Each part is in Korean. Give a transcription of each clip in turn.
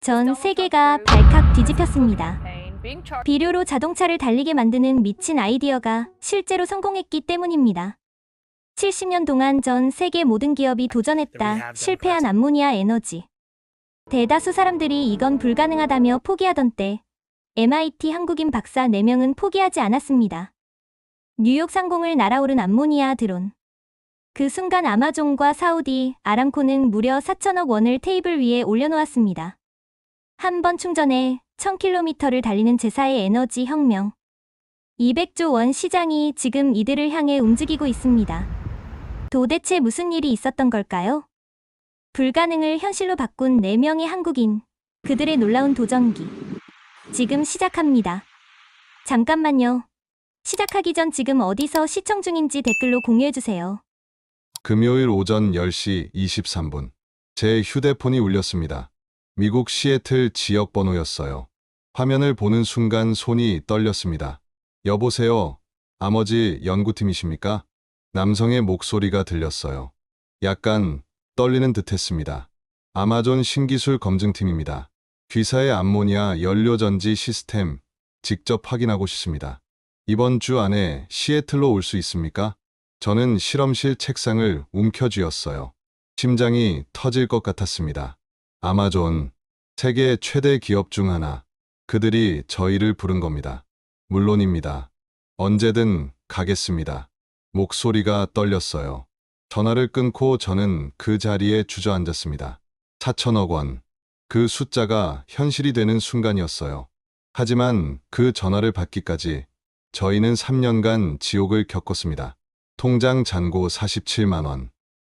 전 세계가 발칵 뒤집혔습니다. 비료로 자동차를 달리게 만드는 미친 아이디어가 실제로 성공했기 때문입니다. 70년 동안 전 세계 모든 기업이 도전했다. 실패한 암모니아 에너지. 대다수 사람들이 이건 불가능하다며 포기하던 때 MIT 한국인 박사 4명은 포기하지 않았습니다. 뉴욕 상공을 날아오른 암모니아 드론. 그 순간 아마존과 사우디, 아람코는 무려 4천억 원을 테이블 위에 올려놓았습니다. 한 번 충전에 1000km를 달리는 제4의 에너지 혁명. 200조 원 시장이 지금 이들을 향해 움직이고 있습니다. 도대체 무슨 일이 있었던 걸까요? 불가능을 현실로 바꾼 4명의 한국인, 그들의 놀라운 도전기. 지금 시작합니다. 잠깐만요. 시작하기 전 지금 어디서 시청 중인지 댓글로 공유해주세요. 금요일 오전 10시 23분. 제 휴대폰이 울렸습니다. 미국 시애틀 지역 번호였어요. 화면을 보는 순간 손이 떨렸습니다. 여보세요. 아머지 연구팀이십니까? 남성의 목소리가 들렸어요. 약간 떨리는 듯했습니다. 아마존 신기술 검증팀입니다. 귀사의 암모니아 연료전지 시스템 직접 확인하고 싶습니다. 이번 주 안에 시애틀로 올 수 있습니까? 저는 실험실 책상을 움켜쥐었어요. 심장이 터질 것 같았습니다. 아마존, 세계 최대 기업 중 하나. 그들이 저희를 부른 겁니다. 물론입니다. 언제든 가겠습니다. 목소리가 떨렸어요. 전화를 끊고 저는 그 자리에 주저앉았습니다. 4천억 원. 그 숫자가 현실이 되는 순간이었어요. 하지만 그 전화를 받기까지 저희는 3년간 지옥을 겪었습니다. 통장 잔고 47만 원.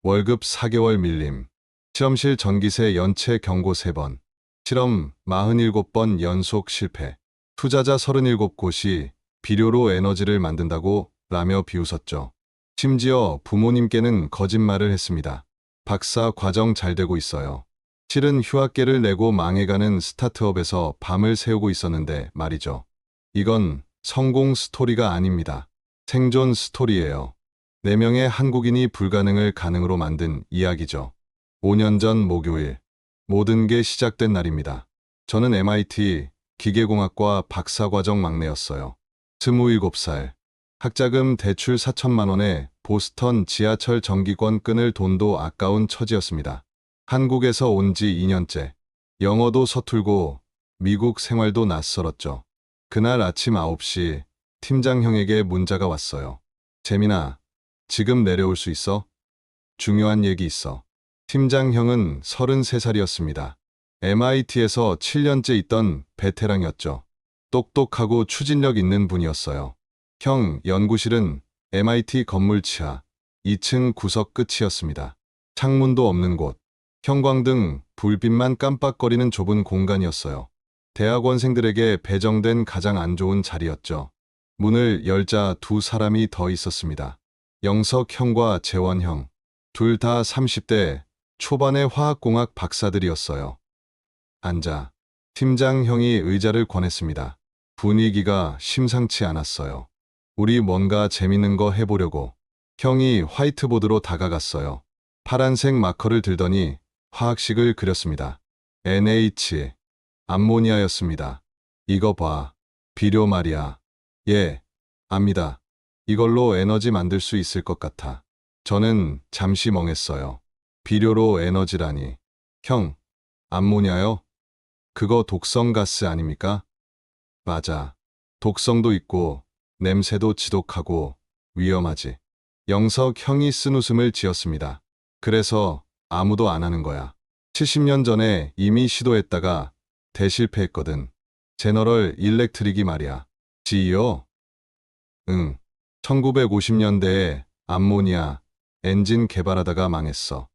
월급 4개월 밀림. 실험실 전기세 연체 경고 3번. 실험 47번 연속 실패. 투자자 37곳이 비료로 에너지를 만든다고 라며 비웃었죠. 심지어 부모님께는 거짓말을 했습니다. 박사 과정 잘 되고 있어요. 실은 휴학계를 내고 망해가는 스타트업에서 밤을 새우고 있었는데 말이죠. 이건 성공 스토리가 아닙니다. 생존 스토리예요. 4명의 한국인이 불가능을 가능으로 만든 이야기죠. 5년 전 목요일, 모든 게 시작된 날입니다. 저는 MIT 기계공학과 박사과정 막내였어요. 27살, 학자금 대출 4천만 원에 보스턴 지하철 정기권 끊을 돈도 아까운 처지였습니다. 한국에서 온 지 2년째, 영어도 서툴고 미국 생활도 낯설었죠. 그날 아침 9시 팀장형에게 문자가 왔어요. 재민아, 지금 내려올 수 있어? 중요한 얘기 있어. 팀장형은 33살이었습니다. MIT에서 7년째 있던 베테랑이었죠. 똑똑하고 추진력 있는 분이었어요. 형, 연구실은 MIT 건물 지하 2층 구석 끝이었습니다. 창문도 없는 곳, 형광등, 불빛만 깜빡거리는 좁은 공간이었어요. 대학원생들에게 배정된 가장 안 좋은 자리였죠. 문을 열자 2사람이 더 있었습니다. 영석 형과 재원 형. 둘 다 30대 초반의 화학공학 박사들이었어요. 앉아. 팀장 형이 의자를 권했습니다. 분위기가 심상치 않았어요. 우리 뭔가 재밌는 거 해보려고. 형이 화이트보드로 다가갔어요. 파란색 마커를 들더니 화학식을 그렸습니다. NH, 암모니아였습니다. 이거 봐. 비료 말이야. 예, 압니다. 이걸로 에너지 만들 수 있을 것 같아. 저는 잠시 멍했어요. 비료로 에너지라니. 형, 암모니아요? 그거 독성 가스 아닙니까? 맞아. 독성도 있고 냄새도 지독하고 위험하지. 영석 형이 쓴 웃음을 지었습니다. 그래서 아무도 안 하는 거야. 70년 전에 이미 시도했다가 대실패했거든. 제너럴 일렉트릭이 말이야. GE요? 응. 1950년대에 암모니아 엔진 개발하다가 망했어.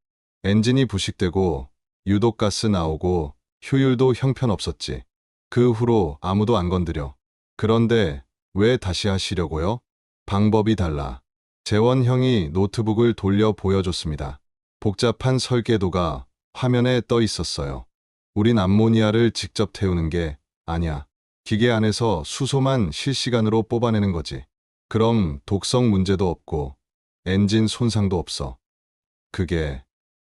엔진이 부식되고 유독가스 나오고 효율도 형편없었지. 그 후로 아무도 안 건드려. 그런데 왜 다시 하시려고요? 방법이 달라. 재원 형이 노트북을 돌려 보여줬습니다. 복잡한 설계도가 화면에 떠 있었어요. 우린 암모니아를 직접 태우는 게 아니야. 기계 안에서 수소만 실시간으로 뽑아내는 거지. 그럼 독성 문제도 없고 엔진 손상도 없어. 그게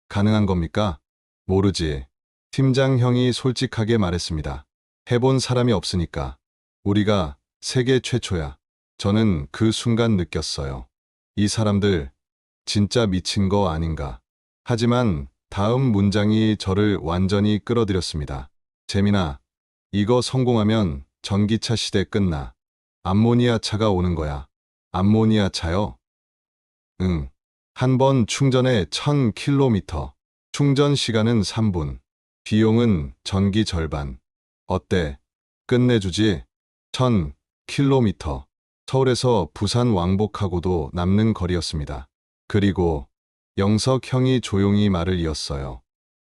가능한 겁니까? 모르지. 팀장 형이 솔직하게 말했습니다. 해본 사람이 없으니까. 우리가 세계 최초야. 저는 그 순간 느꼈어요. 이 사람들 진짜 미친 거 아닌가. 하지만 다음 문장이 저를 완전히 끌어들였습니다. 재민아, 이거 성공하면 전기차 시대 끝나. 암모니아 차가 오는 거야. 암모니아 차요? 응. 한 번 충전에 1000km. 충전 시간은 3분. 비용은 전기 절반. 어때? 끝내주지? 1000km. 서울에서 부산 왕복하고도 남는 거리였습니다. 그리고 영석 형이 조용히 말을 이었어요.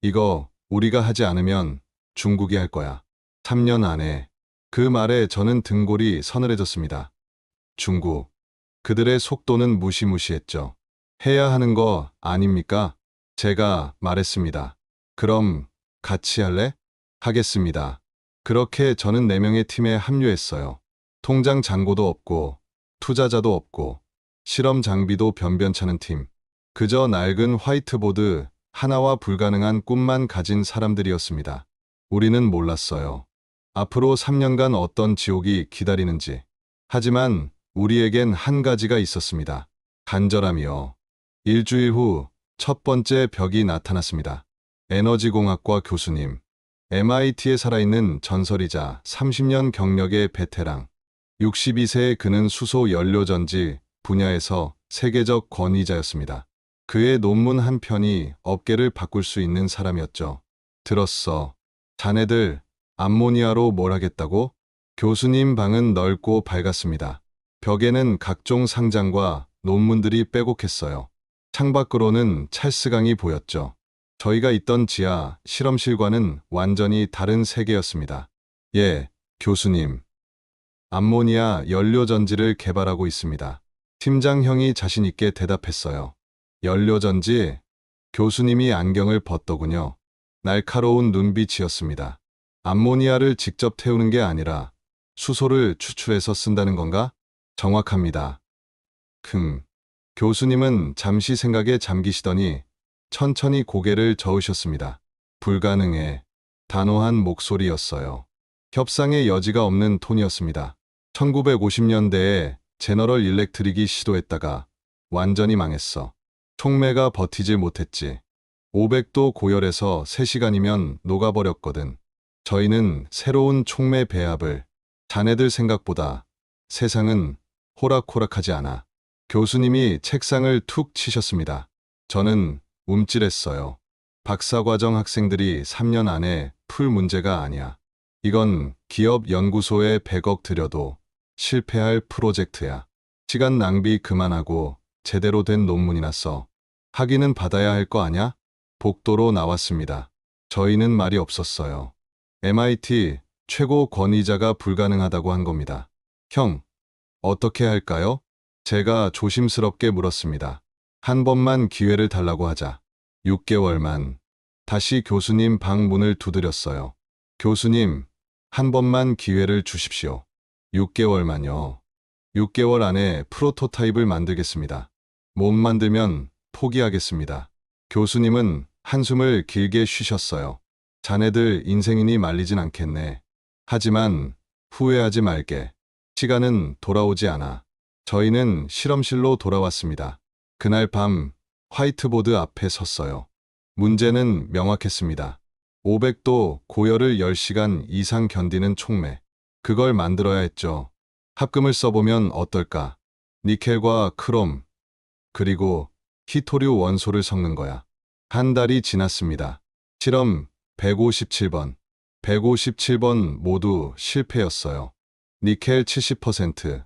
이거 우리가 하지 않으면 중국이 할 거야. 3년 안에. 그 말에 저는 등골이 서늘해졌습니다. 중국. 그들의 속도는 무시무시했죠. 해야 하는 거 아닙니까? 제가 말했습니다. 그럼 같이 할래? 하겠습니다. 그렇게 저는 4명의 팀에 합류했어요. 통장 잔고도 없고, 투자자도 없고, 실험 장비도 변변찮은 팀. 그저 낡은 화이트보드 하나와 불가능한 꿈만 가진 사람들이었습니다. 우리는 몰랐어요. 앞으로 3년간 어떤 지옥이 기다리는지. 하지만 우리에겐 한 가지가 있었습니다. 간절함이요. 일주일 후 첫 번째 벽이 나타났습니다. 에너지공학과 교수님. MIT에 살아있는 전설이자 30년 경력의 베테랑. 62세의 그는 수소 연료전지 분야에서 세계적 권위자였습니다. 그의 논문 한 편이 업계를 바꿀 수 있는 사람이었죠. 들었어. 자네들 암모니아로 뭘 하겠다고? 교수님 방은 넓고 밝았습니다. 벽에는 각종 상장과 논문들이 빼곡했어요. 창밖으로는 찰스강이 보였죠. 저희가 있던 지하 실험실과는 완전히 다른 세계였습니다. 예, 교수님. 암모니아 연료전지를 개발하고 있습니다. 팀장 형이 자신있게 대답했어요. 연료전지? 교수님이 안경을 벗더군요. 날카로운 눈빛이었습니다. 암모니아를 직접 태우는 게 아니라 수소를 추출해서 쓴다는 건가? 정확합니다. 교수님은 잠시 생각에 잠기시더니 천천히 고개를 저으셨습니다. 불가능해. 단호한 목소리였어요. 협상의 여지가 없는 톤이었습니다. 1950년대에 제너럴 일렉트릭이 시도했다가 완전히 망했어. 촉매가 버티질 못했지. 500도 고열에서 3시간이면 녹아버렸거든. 저희는 새로운 촉매 배합을. 자네들 생각보다 세상은 호락호락하지 않아. 교수님이 책상을 툭 치셨습니다. 저는 움찔했어요. 박사과정 학생들이 3년 안에 풀 문제가 아니야. 이건 기업 연구소에 100억 들여도 실패할 프로젝트야. 시간 낭비 그만하고 제대로 된 논문이나 써. 학위는 받아야 할 거 아냐? 복도로 나왔습니다. 저희는 말이 없었어요. MIT 최고 권위자가 불가능하다고 한 겁니다. 형, 어떻게 할까요? 제가 조심스럽게 물었습니다. 한 번만 기회를 달라고 하자. 6개월만. 다시 교수님 방 문을 두드렸어요. 교수님, 한 번만 기회를 주십시오. 6개월만요. 6개월 안에 프로토타입을 만들겠습니다. 못 만들면 포기하겠습니다. 교수님은 한숨을 길게 쉬셨어요. 자네들 인생이니 말리진 않겠네. 하지만 후회하지 말게. 시간은 돌아오지 않아. 저희는 실험실로 돌아왔습니다. 그날 밤 화이트보드 앞에 섰어요. 문제는 명확했습니다. 500도 고열을 10시간 이상 견디는 촉매. 그걸 만들어야 했죠. 합금을 써보면 어떨까? 니켈과 크롬, 그리고 히토류 원소를 섞는 거야. 한 달이 지났습니다. 실험 157번. 157번 모두 실패였어요. 니켈 70%,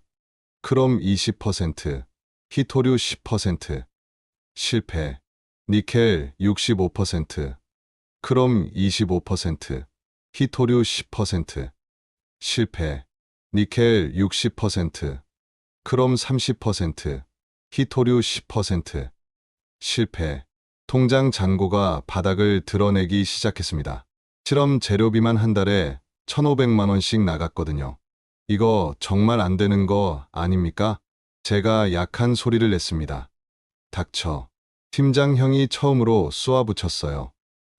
크롬 20%, 히토류 10%. 실패. 니켈 65%, 크롬 25%, 히토류 10%. 실패. 니켈 60%, 크롬 30%, 히토류 10%. 실패. 통장 잔고가 바닥을 드러내기 시작했습니다. 실험 재료비만 한 달에 1,500만 원씩 나갔거든요. 이거 정말 안 되는 거 아닙니까? 제가 약한 소리를 냈습니다. 닥쳐. 팀장 형이 처음으로 쏘아붙였어요.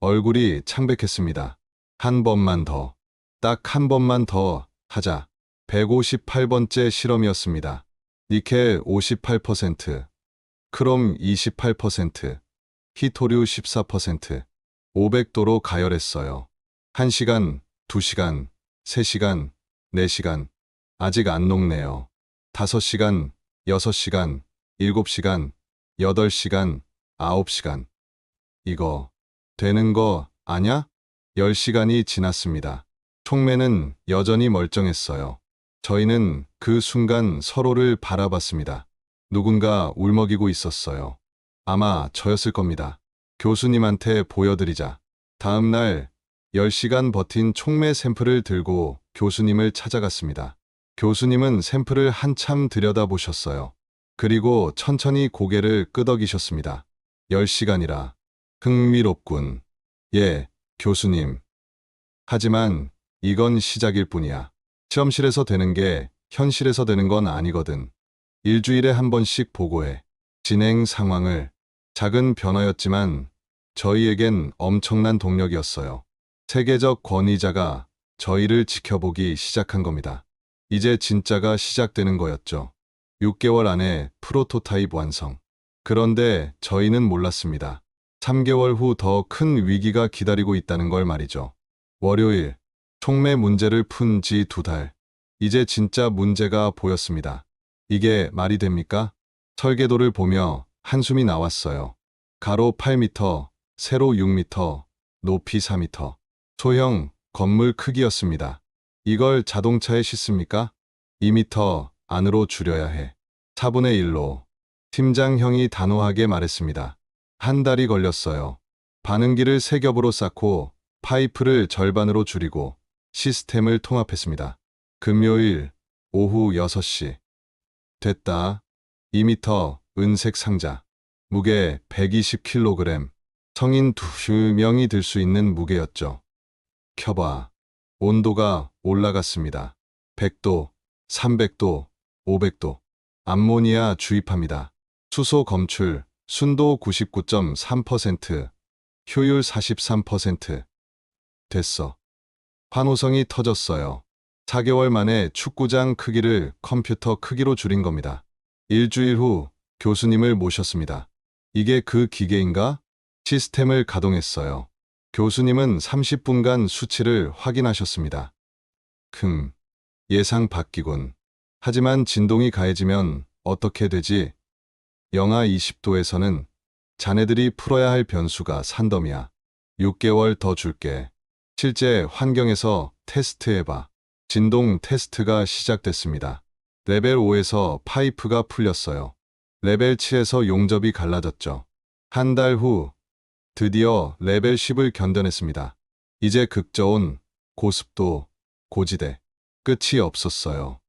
얼굴이 창백했습니다. 한 번만 더, 딱 한 번만 더 하자. 158번째 실험이었습니다. 니켈 58%, 크롬 28%, 히토류 14%, 500도로 가열했어요. 1시간, 2시간, 3시간, 4시간. 아직 안 녹네요. 5시간, 6시간, 7시간, 8시간, 9시간. 이거 되는 거 아냐? 10시간이 지났습니다. 촉매는 여전히 멀쩡했어요. 저희는 그 순간 서로를 바라봤습니다. 누군가 울먹이고 있었어요. 아마 저였을 겁니다. 교수님한테 보여드리자. 다음 날 10시간 버틴 촉매 샘플을 들고 교수님을 찾아갔습니다. 교수님은 샘플을 한참 들여다보셨어요. 그리고 천천히 고개를 끄덕이셨습니다. 10시간이라 흥미롭군. 예, 교수님. 하지만 이건 시작일 뿐이야. 실험실에서 되는 게 현실에서 되는 건 아니거든. 일주일에 한 번씩 보고해. 진행 상황을. 작은 변화였지만 저희에겐 엄청난 동력이었어요. 세계적 권위자가 저희를 지켜보기 시작한 겁니다. 이제 진짜가 시작되는 거였죠. 6개월 안에 프로토타입 완성. 그런데 저희는 몰랐습니다. 3개월 후 더 큰 위기가 기다리고 있다는 걸 말이죠. 월요일, 촉매 문제를 푼 지 2달. 이제 진짜 문제가 보였습니다. 이게 말이 됩니까? 설계도를 보며 한숨이 나왔어요. 가로 8m, 세로 6m, 높이 4m. 소형 건물 크기였습니다. 이걸 자동차에 싣습니까? 2m 안으로 줄여야 해. 4분의 1로. 팀장형이 단호하게 말했습니다. 한 달이 걸렸어요. 반응기를 3겹으로 쌓고 파이프를 절반으로 줄이고 시스템을 통합했습니다. 금요일 오후 6시. 됐다. 2m 은색 상자. 무게 120kg. 성인 2명이 들 수 있는 무게였죠. 켜봐. 온도가 올라갔습니다. 100도, 300도, 500도. 암모니아 주입합니다. 수소 검출, 순도 99.3%, 효율 43%. 됐어. 환호성이 터졌어요. 4개월 만에 축구장 크기를 컴퓨터 크기로 줄인 겁니다. 일주일 후 교수님을 모셨습니다. 이게 그 기계인가? 시스템을 가동했어요. 교수님은 30분간 수치를 확인하셨습니다. 예상 바뀌군. 하지만 진동이 가해지면 어떻게 되지? 영하 20도에서는 자네들이 풀어야 할 변수가 산더미야. 6개월 더 줄게. 실제 환경에서 테스트해봐. 진동 테스트가 시작됐습니다. 레벨 5에서 파이프가 풀렸어요. 레벨 7에서 용접이 갈라졌죠. 한 달 후 드디어 레벨 10을 견뎌냈습니다. 이제 극저온, 고습도, 고지대. 끝이 없었어요.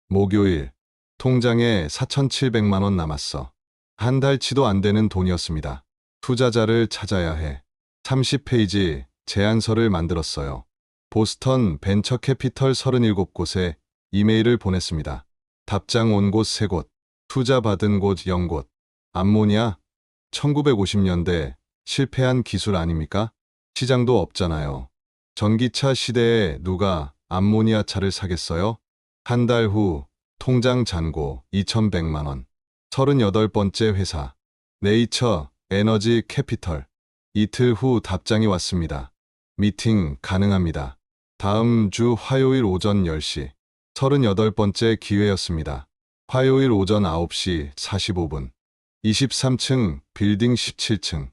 목요일, 통장에 4,700만 원 남았어. 한 달치도 안 되는 돈이었습니다. 투자자를 찾아야 해. 30페이지 제안서를 만들었어요. 보스턴 벤처 캐피털 37곳에 이메일을 보냈습니다. 답장 온 곳 3곳, 투자 받은 곳 0곳. 암모니아? 1950년대 실패한 기술 아닙니까? 시장도 없잖아요. 전기차 시대에 누가 암모니아 차를 사겠어요? 한 달 후 통장 잔고 2,100만 원. 38번째 회사. 네이처 에너지 캐피털. 이틀 후 답장이 왔습니다. 미팅 가능합니다. 다음 주 화요일 오전 10시. 38번째 기회였습니다. 화요일 오전 9시 45분. 23층 빌딩 17층.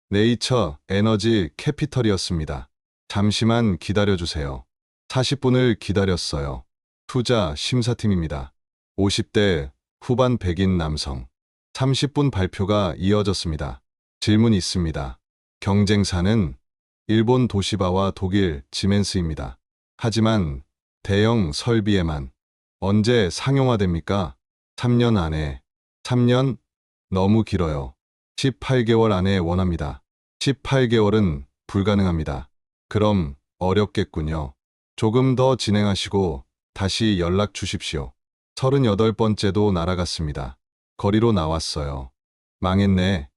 네이처 에너지 캐피털이었습니다. 잠시만 기다려주세요. 40분을 기다렸어요. 투자 심사팀입니다. 50대 후반 백인 남성. 30분 발표가 이어졌습니다. 질문 있습니다. 경쟁사는 일본 도시바와 독일 지멘스입니다. 하지만 대형 설비에만. 언제 상용화됩니까? 3년 안에. 3년? 너무 길어요. 18개월 안에 원합니다. 18개월은 불가능합니다. 그럼 어렵겠군요. 조금 더 진행하시고 다시 연락 주십시오. 38번째도 날아갔습니다. 거리로 나왔어요. 망했네.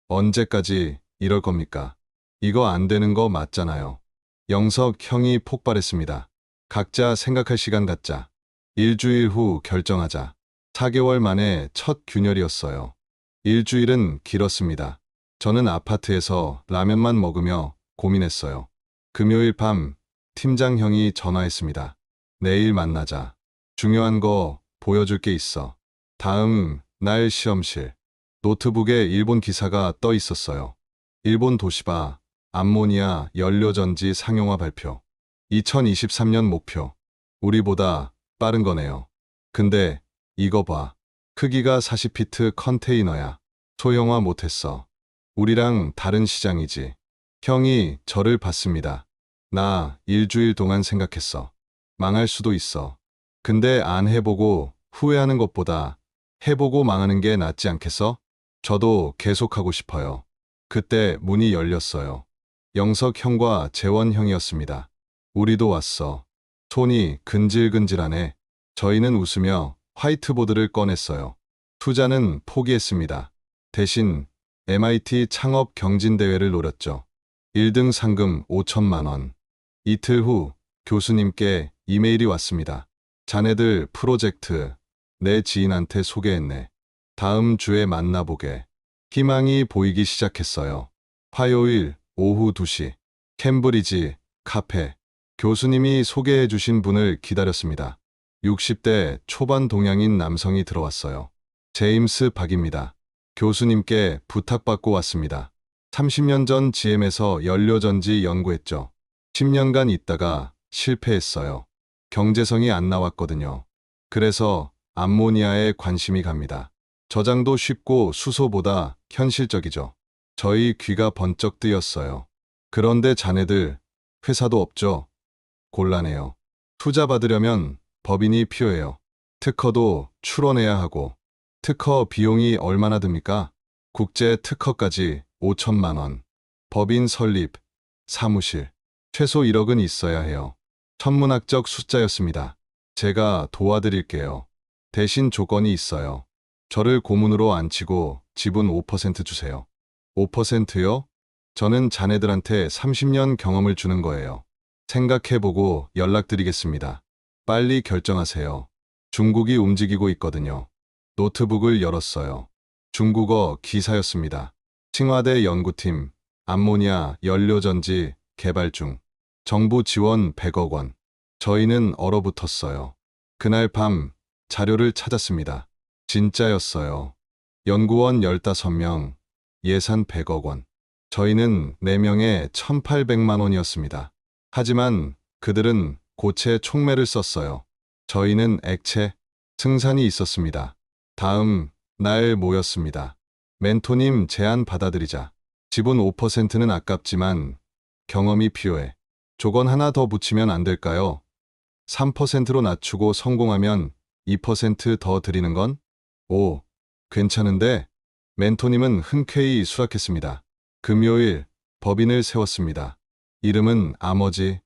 언제까지 이럴 겁니까? 이거 안 되는 거 맞잖아요. 영석 형이 폭발했습니다. 각자 생각할 시간 갖자. 일주일 후 결정하자. 4개월 만에 첫 균열이었어요. 일주일은 길었습니다. 저는 아파트에서 라면만 먹으며 고민했어요. 금요일 밤 팀장 형이 전화했습니다. 내일 만나자. 중요한 거 보여줄 게 있어. 다음 날 실험실. 노트북에 일본 기사가 떠 있었어요. 일본 도시바 암모니아 연료전지 상용화 발표. 2023년 목표. 우리보다 빠른 거네요. 근데 이거 봐. 크기가 40피트 컨테이너야. 소형화 못했어. 우리랑 다른 시장이지. 형이 저를 봤습니다. 나 일주일 동안 생각했어. 망할 수도 있어. 근데 안 해보고 후회하는 것보다 해보고 망하는 게 낫지 않겠어? 저도 계속하고 싶어요. 그때 문이 열렸어요. 영석 형과 재원 형이었습니다. 우리도 왔어. 손이 근질근질하네. 저희는 웃으며 화이트보드를 꺼냈어요. 투자는 포기했습니다. 대신 MIT 창업 경진대회를 노렸죠. 1등 상금 5천만 원. 이틀 후 교수님께 이메일이 왔습니다. 자네들 프로젝트 내 지인한테 소개했네. 다음 주에 만나보게. 희망이 보이기 시작했어요. 화요일 오후 2시 캠브리지 카페. 교수님이 소개해 주신 분을 기다렸습니다. 60대 초반 동양인 남성이 들어왔어요. 제임스 박입니다. 교수님께 부탁받고 왔습니다. 30년 전 GM에서 연료전지 연구했죠. 10년간 있다가 실패했어요. 경제성이 안 나왔거든요. 그래서 암모니아에 관심이 갑니다. 저장도 쉽고 수소보다 현실적이죠. 저희 귀가 번쩍 뜨였어요. 그런데 자네들 회사도 없죠? 곤란해요. 투자 받으려면 법인이 필요해요. 특허도 출원해야 하고. 특허 비용이 얼마나 듭니까? 국제 특허까지 5천만 원. 법인 설립, 사무실. 최소 1억은 있어야 해요. 천문학적 숫자였습니다. 제가 도와드릴게요. 대신 조건이 있어요. 저를 고문으로 앉히고 지분 5% 주세요. 5%요? 저는 자네들한테 30년 경험을 주는 거예요. 생각해보고 연락드리겠습니다. 빨리 결정하세요. 중국이 움직이고 있거든요. 노트북을 열었어요. 중국어 기사였습니다. 칭화대 연구팀, 암모니아 연료전지 개발 중. 정부 지원 100억 원. 저희는 얼어붙었어요. 그날 밤 자료를 찾았습니다. 진짜였어요. 연구원 15명, 예산 100억 원. 저희는 4명에 1,800만 원이었습니다. 하지만 그들은 고체 촉매를 썼어요. 저희는 액체, 승산이 있었습니다. 다음 날 모였습니다. 멘토님 제안 받아들이자. 지분 5%는 아깝지만 경험이 필요해. 조건 하나 더 붙이면 안 될까요? 3%로 낮추고 성공하면 2% 더 드리는 건? 오, 괜찮은데? 멘토님은 흔쾌히 수락했습니다. 금요일 법인을 세웠습니다. 이름은 아머지.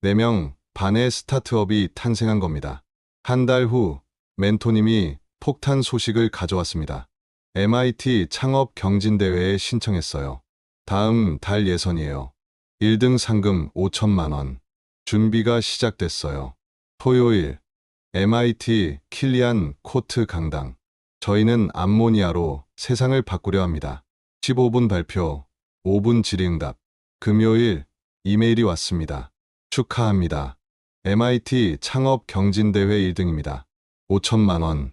4명 반의 스타트업이 탄생한 겁니다. 한 달 후 멘토님이 폭탄 소식을 가져왔습니다. MIT 창업 경진대회에 신청했어요. 다음 달 예선이에요. 1등 상금 5천만 원. 준비가 시작됐어요. 토요일 MIT 킬리안 코트 강당. 저희는 암모니아로 세상을 바꾸려 합니다. 15분 발표, 5분 질의응답. 금요일 이메일이 왔습니다. 축하합니다. MIT 창업 경진대회 1등입니다. 5천만 원.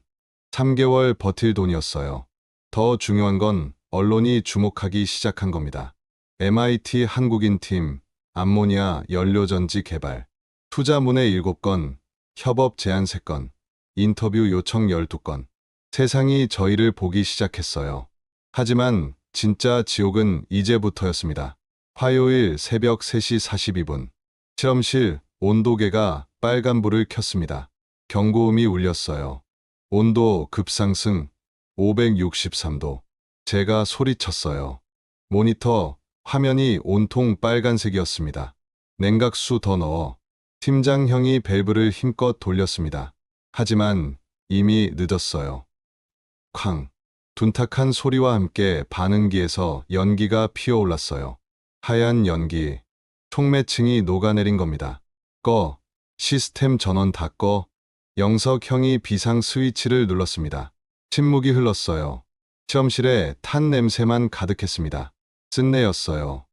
3개월 버틸 돈이었어요. 더 중요한 건 언론이 주목하기 시작한 겁니다. MIT 한국인 팀, 암모니아 연료전지 개발. 투자문의 7건, 협업 제안 3건, 인터뷰 요청 12건. 세상이 저희를 보기 시작했어요. 하지만 진짜 지옥은 이제부터였습니다. 화요일 새벽 3시 42분. 실험실 온도계가 빨간불을 켰습니다. 경고음이 울렸어요. 온도 급상승 563도. 제가 소리쳤어요. 모니터 화면이 온통 빨간색이었습니다. 냉각수 더 넣어. 팀장 형이 밸브를 힘껏 돌렸습니다. 하지만 이미 늦었어요. 쾅. 둔탁한 소리와 함께 반응기에서 연기가 피어올랐어요. 하얀 연기, 촉매층이 녹아내린 겁니다. 꺼. 시스템 전원 다 꺼. 영석 형이 비상 스위치를 눌렀습니다. 침묵이 흘렀어요. 실험실에 탄 냄새만 가득했습니다. 쓴내였어요.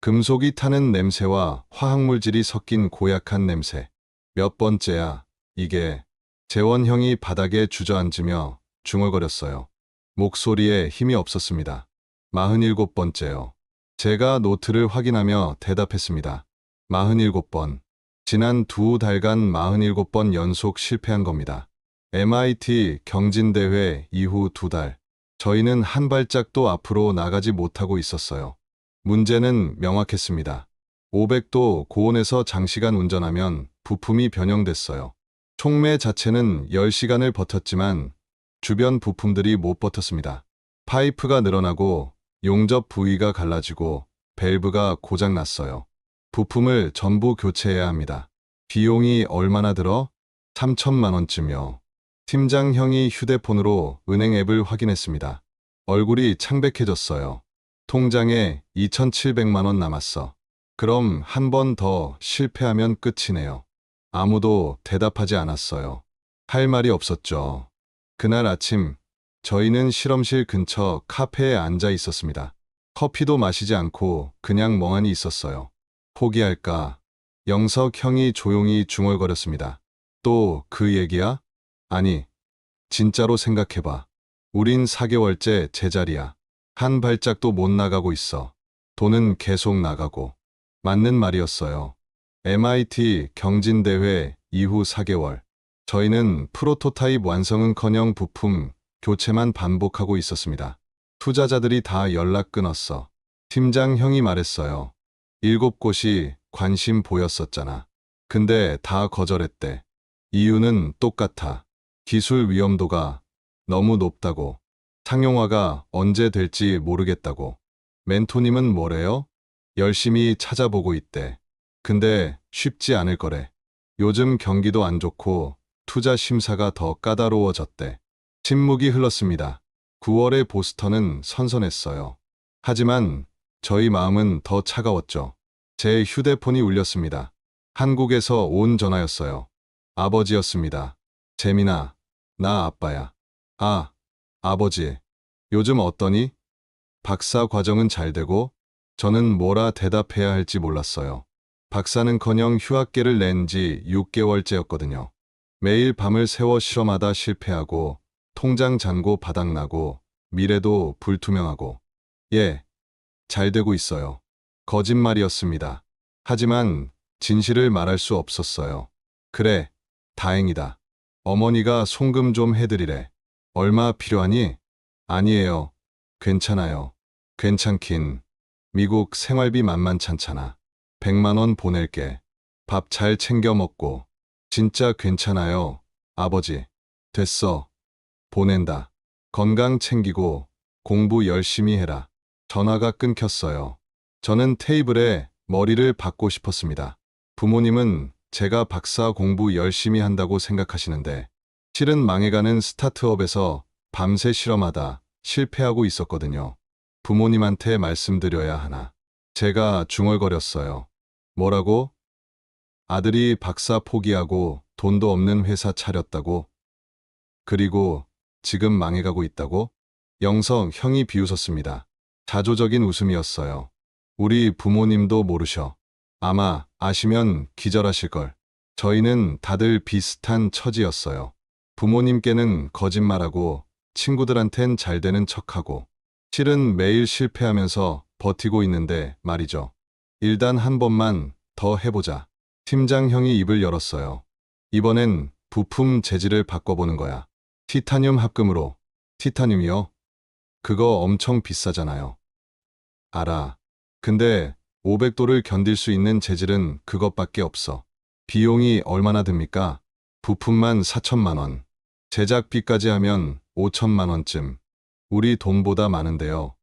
금속이 타는 냄새와 화학물질이 섞인 고약한 냄새. 몇 번째야, 이게. 재원 형이 바닥에 주저앉으며 중얼거렸어요. 목소리에 힘이 없었습니다. 47번째요. 제가 노트를 확인하며 대답했습니다. 47번. 지난 2달간 47번 연속 실패한 겁니다. MIT 경진대회 이후 2달. 저희는 한 발짝도 앞으로 나가지 못하고 있었어요. 문제는 명확했습니다. 500도 고온에서 장시간 운전하면 부품이 변형됐어요. 촉매 자체는 10시간을 버텼지만 주변 부품들이 못 버텼습니다. 파이프가 늘어나고 용접 부위가 갈라지고 밸브가 고장났어요. 부품을 전부 교체해야 합니다. 비용이 얼마나 들어? 3천만 원쯤요. 팀장 형이 휴대폰으로 은행 앱을 확인했습니다. 얼굴이 창백해졌어요. 통장에 2,700만 원 남았어. 그럼 한 번 더 실패하면 끝이네요. 아무도 대답하지 않았어요. 할 말이 없었죠. 그날 아침, 저희는 실험실 근처 카페에 앉아 있었습니다. 커피도 마시지 않고 그냥 멍하니 있었어요. 포기할까? 영석 형이 조용히 중얼거렸습니다. 또 그 얘기야? 아니, 진짜로 생각해봐. 우린 4개월째 제자리야. 한 발짝도 못 나가고 있어. 돈은 계속 나가고. 맞는 말이었어요. MIT 경진대회 이후 4개월. 저희는 프로토타입 완성은커녕 부품 교체만 반복하고 있었습니다. 투자자들이 다 연락 끊었어. 팀장 형이 말했어요. 7곳이 관심 보였었잖아. 근데 다 거절했대. 이유는 똑같아. 기술 위험도가 너무 높다고. 상용화가 언제 될지 모르겠다고. 멘토님은 뭐래요? 열심히 찾아보고 있대. 근데 쉽지 않을 거래. 요즘 경기도 안 좋고 투자 심사가 더 까다로워졌대. 침묵이 흘렀습니다. 9월의 보스턴은 선선했어요. 하지만 저희 마음은 더 차가웠죠. 제 휴대폰이 울렸습니다. 한국에서 온 전화였어요. 아버지였습니다. 재민아, 나 아빠야. 아, 아버지. 요즘 어떠니? 박사 과정은 잘 되고? 저는 뭐라 대답해야 할지 몰랐어요. 박사는커녕 휴학계를 낸 지 6개월째였거든요. 매일 밤을 새워 실험하다 실패하고 통장 잔고 바닥나고 미래도 불투명하고. 예, 잘 되고 있어요. 거짓말이었습니다. 하지만 진실을 말할 수 없었어요. 그래, 다행이다. 어머니가 송금 좀 해드리래. 얼마 필요하니? 아니에요. 괜찮아요. 괜찮긴. 미국 생활비 만만찮잖아. 100만 원 보낼게. 밥 잘 챙겨 먹고. 진짜 괜찮아요, 아버지. 됐어. 보낸다. 건강 챙기고 공부 열심히 해라. 전화가 끊겼어요. 저는 테이블에 머리를 박고 싶었습니다. 부모님은 제가 박사 공부 열심히 한다고 생각하시는데 실은 망해가는 스타트업에서 밤새 실험하다 실패하고 있었거든요. 부모님한테 말씀드려야 하나. 제가 중얼거렸어요. 뭐라고? 아들이 박사 포기하고 돈도 없는 회사 차렸다고? 그리고 지금 망해가고 있다고? 영석 형이 비웃었습니다. 자조적인 웃음이었어요. 우리 부모님도 모르셔. 아마 아시면 기절하실걸. 저희는 다들 비슷한 처지였어요. 부모님께는 거짓말하고 친구들한텐 잘 되는 척하고 실은 매일 실패하면서 버티고 있는데 말이죠. 일단 한 번만 더 해보자. 팀장 형이 입을 열었어요. 이번엔 부품 재질을 바꿔보는 거야. 티타늄 합금으로. 티타늄이요? 그거 엄청 비싸잖아요. 알아. 근데 500도를 견딜 수 있는 재질은 그것밖에 없어. 비용이 얼마나 듭니까? 부품만 4천만 원. 제작비까지 하면 5천만 원쯤. 우리 돈보다 많은데요.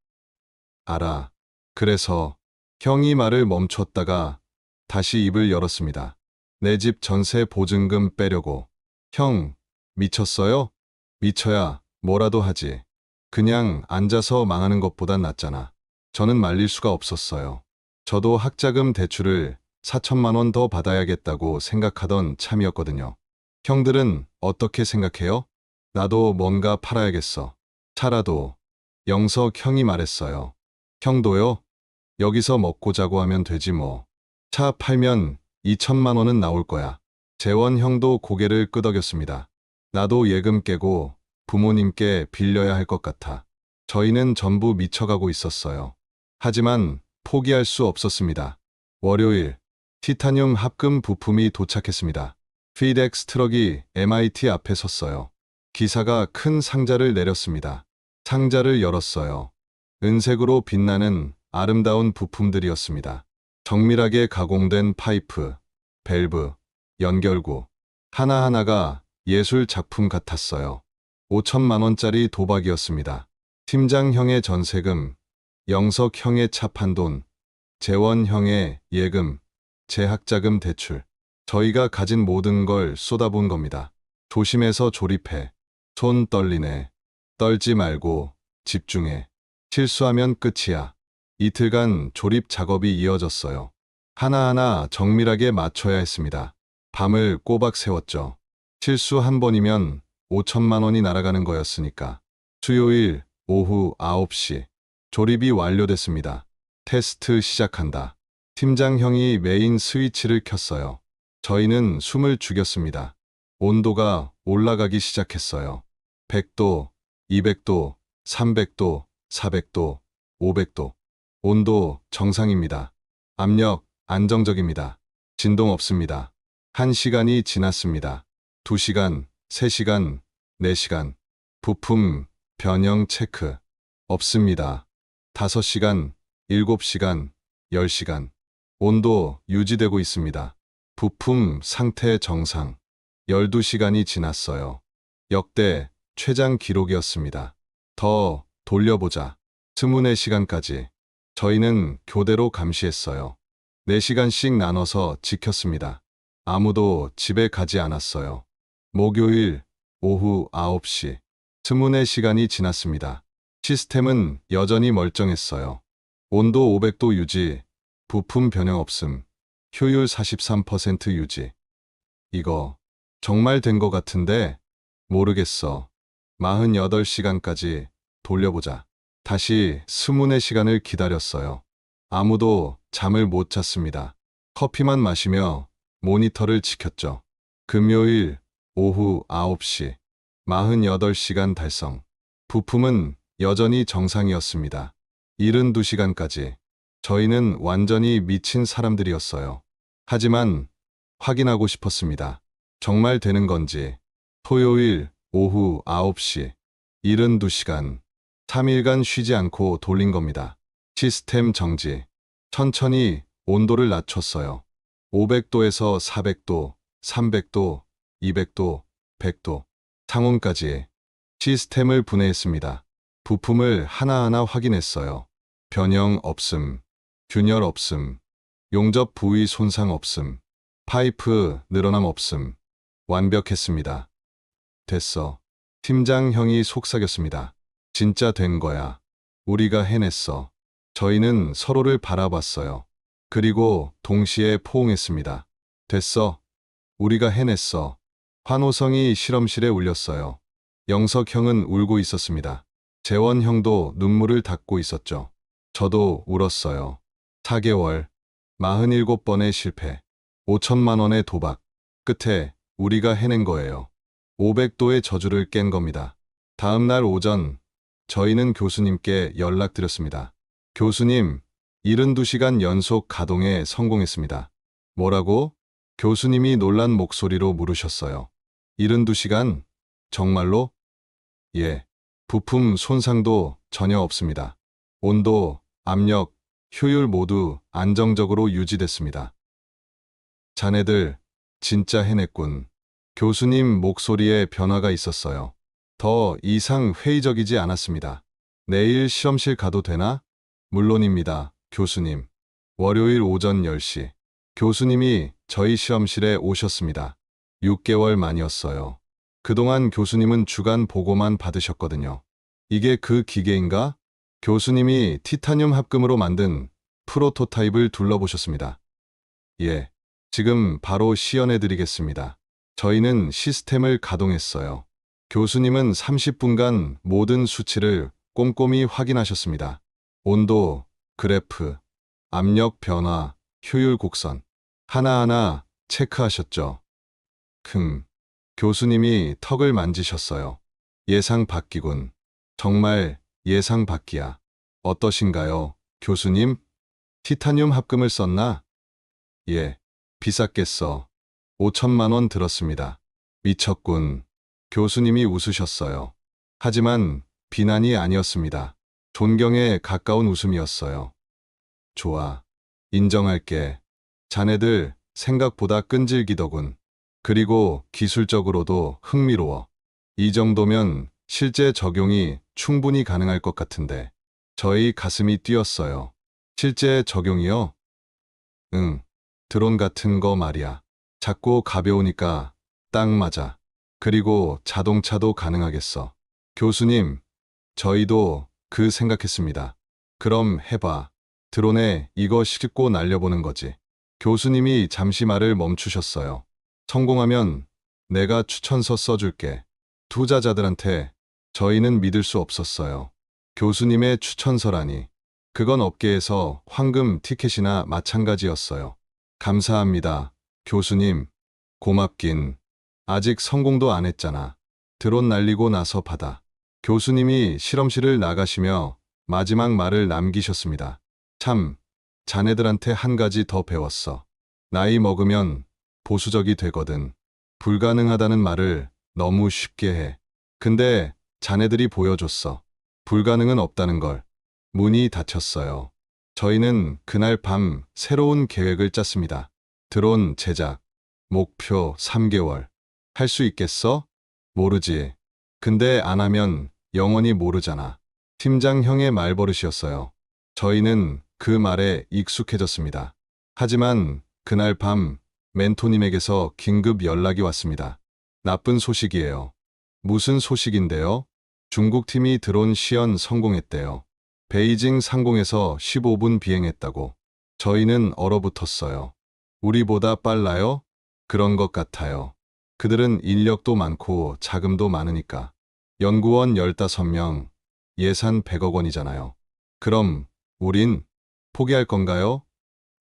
알아. 그래서 형이 말을 멈췄다가 다시 입을 열었습니다. 내 집 전세 보증금 빼려고. 형, 미쳤어요? 미쳐야 뭐라도 하지. 그냥 앉아서 망하는 것보단 낫잖아. 저는 말릴 수가 없었어요. 저도 학자금 대출을 4천만 원 더 받아야겠다고 생각하던 참이었거든요. 형들은 어떻게 생각해요? 나도 뭔가 팔아야겠어. 차라도. 영석 형이 말했어요. 형도요? 여기서 먹고 자고 하면 되지 뭐. 차 팔면 2천만 원은 나올 거야. 재원 형도 고개를 끄덕였습니다. 나도 예금 깨고 부모님께 빌려야 할 것 같아. 저희는 전부 미쳐가고 있었어요. 하지만 포기할 수 없었습니다. 월요일, 티타늄 합금 부품이 도착했습니다. 피덱스 트럭이 MIT 앞에 섰어요. 기사가 큰 상자를 내렸습니다. 상자를 열었어요. 은색으로 빛나는 아름다운 부품들이었습니다. 정밀하게 가공된 파이프, 밸브, 연결구, 하나하나가 예술 작품 같았어요. 5천만 원짜리 도박이었습니다. 팀장형의 전세금, 영석형의 차 판 돈, 재원형의 예금, 재학자금 대출. 저희가 가진 모든 걸 쏟아부은 겁니다. 조심해서 조립해. 손 떨리네. 떨지 말고 집중해. 실수하면 끝이야. 이틀간 조립 작업이 이어졌어요. 하나하나 정밀하게 맞춰야 했습니다. 밤을 꼬박 세웠죠. 실수 한 번이면 5천만 원이 날아가는 거였으니까. 수요일 오후 9시. 조립이 완료됐습니다. 테스트 시작한다. 팀장형이 메인 스위치를 켰어요. 저희는 숨을 죽였습니다. 온도가 올라가기 시작했어요. 100도, 200도, 300도, 400도, 500도. 온도 정상입니다. 압력 안정적입니다. 진동 없습니다. 1시간이 지났습니다. 2시간, 3시간, 4시간. 부품 변형 체크. 없습니다. 5시간, 7시간, 10시간. 온도 유지되고 있습니다. 부품 상태 정상. 12시간이 지났어요. 역대 최장 기록이었습니다. 더 돌려보자. 24시간까지. 저희는 교대로 감시했어요. 4시간씩 나눠서 지켰습니다. 아무도 집에 가지 않았어요. 목요일 오후 9시. 24시간이 지났습니다. 시스템은 여전히 멀쩡했어요. 온도 500도 유지, 부품 변형 없음, 효율 43% 유지. 이거 정말 된 것 같은데 모르겠어. 48시간까지 돌려보자. 다시 24시간을 기다렸어요. 아무도 잠을 못 잤습니다. 커피만 마시며 모니터를 지켰죠. 금요일 오후 9시. 48시간 달성. 부품은 여전히 정상이었습니다. 72시간까지. 저희는 완전히 미친 사람들이었어요. 하지만 확인하고 싶었습니다. 정말 되는 건지. 토요일 오후 9시. 72시간. 3일간 쉬지 않고 돌린 겁니다. 시스템 정지. 천천히 온도를 낮췄어요. 500도에서 400도, 300도, 200도, 100도. 상온까지. 시스템을 분해했습니다. 부품을 하나하나 확인했어요. 변형 없음, 균열 없음, 용접 부위 손상 없음, 파이프 늘어남 없음. 완벽했습니다. 됐어. 팀장형이 속삭였습니다. 진짜 된 거야. 우리가 해냈어. 저희는 서로를 바라봤어요. 그리고 동시에 포옹했습니다. 됐어. 우리가 해냈어. 환호성이 실험실에 울렸어요. 영석형은 울고 있었습니다. 재원형도 눈물을 닦고 있었죠. 저도 울었어요. 4개월, 47번의 실패, 5천만 원의 도박. 끝에 우리가 해낸 거예요. 500도의 저주를 깬 겁니다. 다음 날 오전, 저희는 교수님께 연락드렸습니다. 교수님, 72시간 연속 가동에 성공했습니다. 뭐라고? 교수님이 놀란 목소리로 물으셨어요. 72시간? 정말로? 예. 부품 손상도 전혀 없습니다. 온도, 압력, 효율 모두 안정적으로 유지됐습니다. 자네들, 진짜 해냈군. 교수님 목소리에 변화가 있었어요. 더 이상 회의적이지 않았습니다. 내일 실험실 가도 되나? 물론입니다, 교수님. 월요일 오전 10시. 교수님이 저희 실험실에 오셨습니다. 6개월 만이었어요. 그동안 교수님은 주간 보고만 받으셨거든요. 이게 그 기계인가? 교수님이 티타늄 합금으로 만든 프로토타입을 둘러보셨습니다. 예, 지금 바로 시연해 드리겠습니다. 저희는 시스템을 가동했어요. 교수님은 30분간 모든 수치를 꼼꼼히 확인하셨습니다. 온도, 그래프, 압력 변화, 효율 곡선. 하나하나 체크하셨죠. 교수님이 턱을 만지셨어요. 예상 밖이군. 정말 예상 밖이야. 어떠신가요, 교수님? 티타늄 합금을 썼나? 예, 비쌌겠어. 5천만 원 들었습니다. 미쳤군. 교수님이 웃으셨어요. 하지만 비난이 아니었습니다. 존경에 가까운 웃음이었어요. 좋아. 인정할게. 자네들 생각보다 끈질기더군. 그리고 기술적으로도 흥미로워. 이 정도면 실제 적용이 충분히 가능할 것 같은데. 저희 가슴이 뛰었어요. 실제 적용이요? 응. 드론 같은 거 말이야. 작고 가벼우니까 딱 맞아. 그리고 자동차도 가능하겠어. 교수님, 저희도 그 생각했습니다. 그럼 해봐. 드론에 이거 싣고 날려보는 거지. 교수님이 잠시 말을 멈추셨어요. 성공하면 내가 추천서 써줄게. 투자자들한테. 저희는 믿을 수 없었어요. 교수님의 추천서라니. 그건 업계에서 황금 티켓이나 마찬가지였어요. 감사합니다. 교수님. 고맙긴. 아직 성공도 안 했잖아. 드론 날리고 나서 받아. 교수님이 실험실을 나가시며 마지막 말을 남기셨습니다. 참, 자네들한테 한 가지 더 배웠어. 나이 먹으면 보수적이 되거든. 불가능하다는 말을 너무 쉽게 해. 근데 자네들이 보여줬어. 불가능은 없다는 걸. 문이 닫혔어요. 저희는 그날 밤 새로운 계획을 짰습니다. 드론 제작. 목표 3개월. 할 수 있겠어? 모르지. 근데 안 하면 영원히 모르잖아. 팀장형의 말버릇이었어요. 저희는 그 말에 익숙해졌습니다. 하지만 그날 밤 멘토님에게서 긴급 연락이 왔습니다. 나쁜 소식이에요. 무슨 소식인데요? 중국 팀이 드론 시연 성공했대요. 베이징 상공에서 15분 비행했다고. 저희는 얼어붙었어요. 우리보다 빨라요? 그런 것 같아요. 그들은 인력도 많고 자금도 많으니까. 연구원 15명, 예산 100억 원이잖아요. 그럼 우린 포기할 건가요?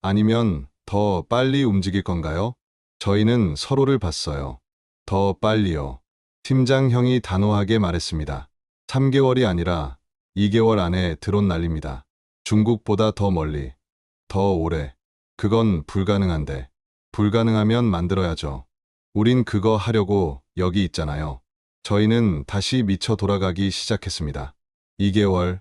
아니면 더 빨리 움직일 건가요? 저희는 서로를 봤어요. 더 빨리요. 팀장형이 단호하게 말했습니다. 3개월이 아니라 2개월 안에 드론 날립니다. 중국보다 더 멀리, 더 오래. 그건 불가능한데. 불가능하면 만들어야죠. 우린 그거 하려고 여기 있잖아요. 저희는 다시 미쳐 돌아가기 시작했습니다. 2개월,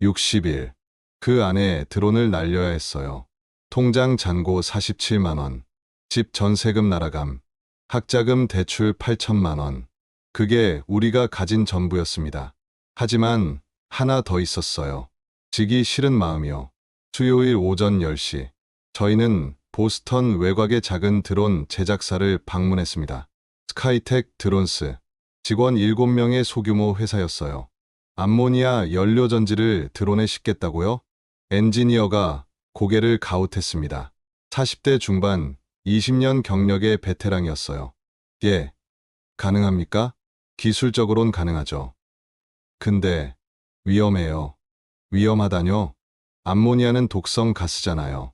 60일. 그 안에 드론을 날려야 했어요. 통장 잔고 47만 원. 집 전세금 날아감. 학자금 대출 8천만 원. 그게 우리가 가진 전부였습니다. 하지만 하나 더 있었어요. 지기 싫은 마음이요. 수요일 오전 10시. 저희는 보스턴 외곽의 작은 드론 제작사를 방문했습니다. 스카이텍 드론스. 직원 7명의 소규모 회사였어요. 암모니아 연료 전지를 드론에 싣겠다고요? 엔지니어가 고개를 가웃했습니다. 40대 중반, 20년 경력의 베테랑이었어요. 예, 가능합니까? 기술적으론 가능하죠. 근데 위험해요. 위험하다뇨? 암모니아는 독성 가스잖아요.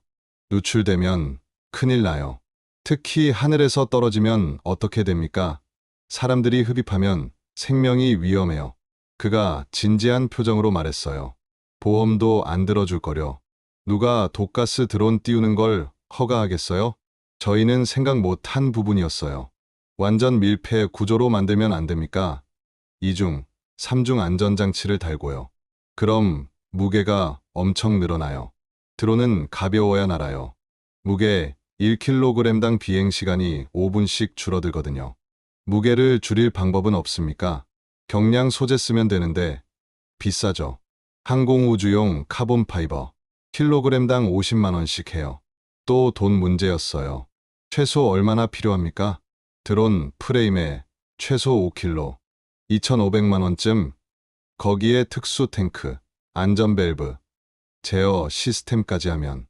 누출되면 큰일 나요. 특히 하늘에서 떨어지면 어떻게 됩니까? 사람들이 흡입하면 생명이 위험해요. 그가 진지한 표정으로 말했어요. 보험도 안 들어줄 거려. 누가 독가스 드론 띄우는 걸 허가하겠어요? 저희는 생각 못한 부분이었어요. 완전 밀폐 구조로 만들면 안 됩니까? 2중, 3중 안전장치를 달고요. 그럼 무게가 엄청 늘어나요. 드론은 가벼워야 날아요. 무게 1kg당 비행시간이 5분씩 줄어들거든요. 무게를 줄일 방법은 없습니까? 경량 소재 쓰면 되는데 비싸죠. 항공우주용 카본 파이버. 킬로그램당 50만 원씩 해요. 또 돈 문제였어요. 최소 얼마나 필요합니까? 드론 프레임에 최소 5kg. 2,500만 원쯤. 거기에 특수 탱크, 안전 밸브, 제어 시스템까지 하면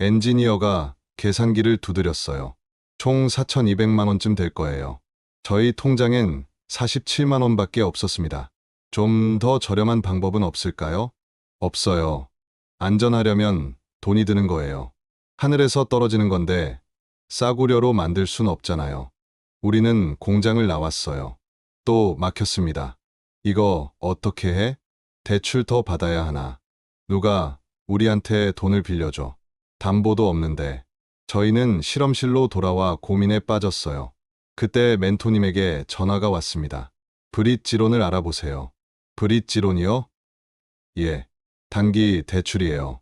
엔지니어가 계산기를 두드렸어요. 총 4,200만 원쯤 될 거예요. 저희 통장엔 47만 원밖에 없었습니다. 좀 더 저렴한 방법은 없을까요? 없어요. 안전하려면 돈이 드는 거예요. 하늘에서 떨어지는 건데 싸구려로 만들 순 없잖아요. 우리는 공장을 나왔어요. 또 막혔습니다. 이거 어떻게 해? 대출 더 받아야 하나? 누가 우리한테 돈을 빌려줘. 담보도 없는데. 저희는 실험실로 돌아와 고민에 빠졌어요. 그때 멘토님에게 전화가 왔습니다. 브릿지론을 알아보세요. 브릿지론이요? 예. 단기 대출이에요.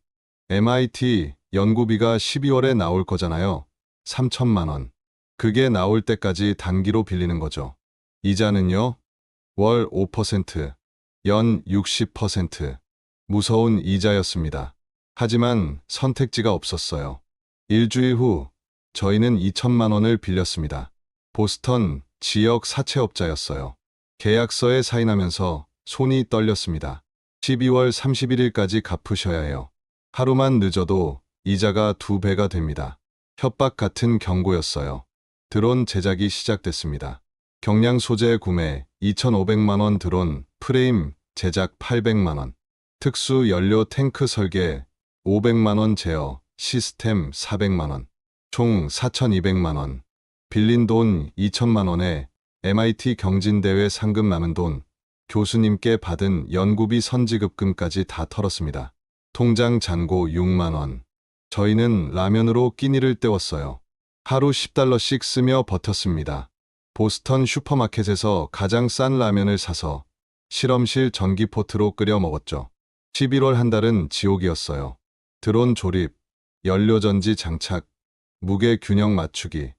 MIT 연구비가 12월에 나올 거잖아요. 3천만 원. 그게 나올 때까지 단기로 빌리는 거죠. 이자는요? 월 5%, 연 60%. 무서운 이자였습니다. 하지만 선택지가 없었어요. 일주일 후 저희는 2천만 원을 빌렸습니다. 보스턴 지역 사채업자였어요. 계약서에 사인하면서 손이 떨렸습니다. 12월 31일까지 갚으셔야 해요. 하루만 늦어도 이자가 2배가 됩니다. 협박 같은 경고였어요. 드론 제작이 시작됐습니다. 경량 소재 구매 2,500만 원, 드론 프레임 제작 800만 원, 특수 연료 탱크 설계 500만 원, 제어 시스템 400만 원, 총 4,200만 원. 빌린 돈 2천만 원에 MIT 경진대회 상금 남은 돈, 교수님께 받은 연구비 선지급금까지 다 털었습니다. 통장 잔고 6만 원. 저희는 라면으로 끼니를 때웠어요. 하루 10달러씩 쓰며 버텼습니다. 보스턴 슈퍼마켓에서 가장 싼 라면을 사서 실험실 전기포트로 끓여 먹었죠. 11월 한 달은 지옥이었어요. 드론 조립, 연료전지 장착, 무게 균형 맞추기,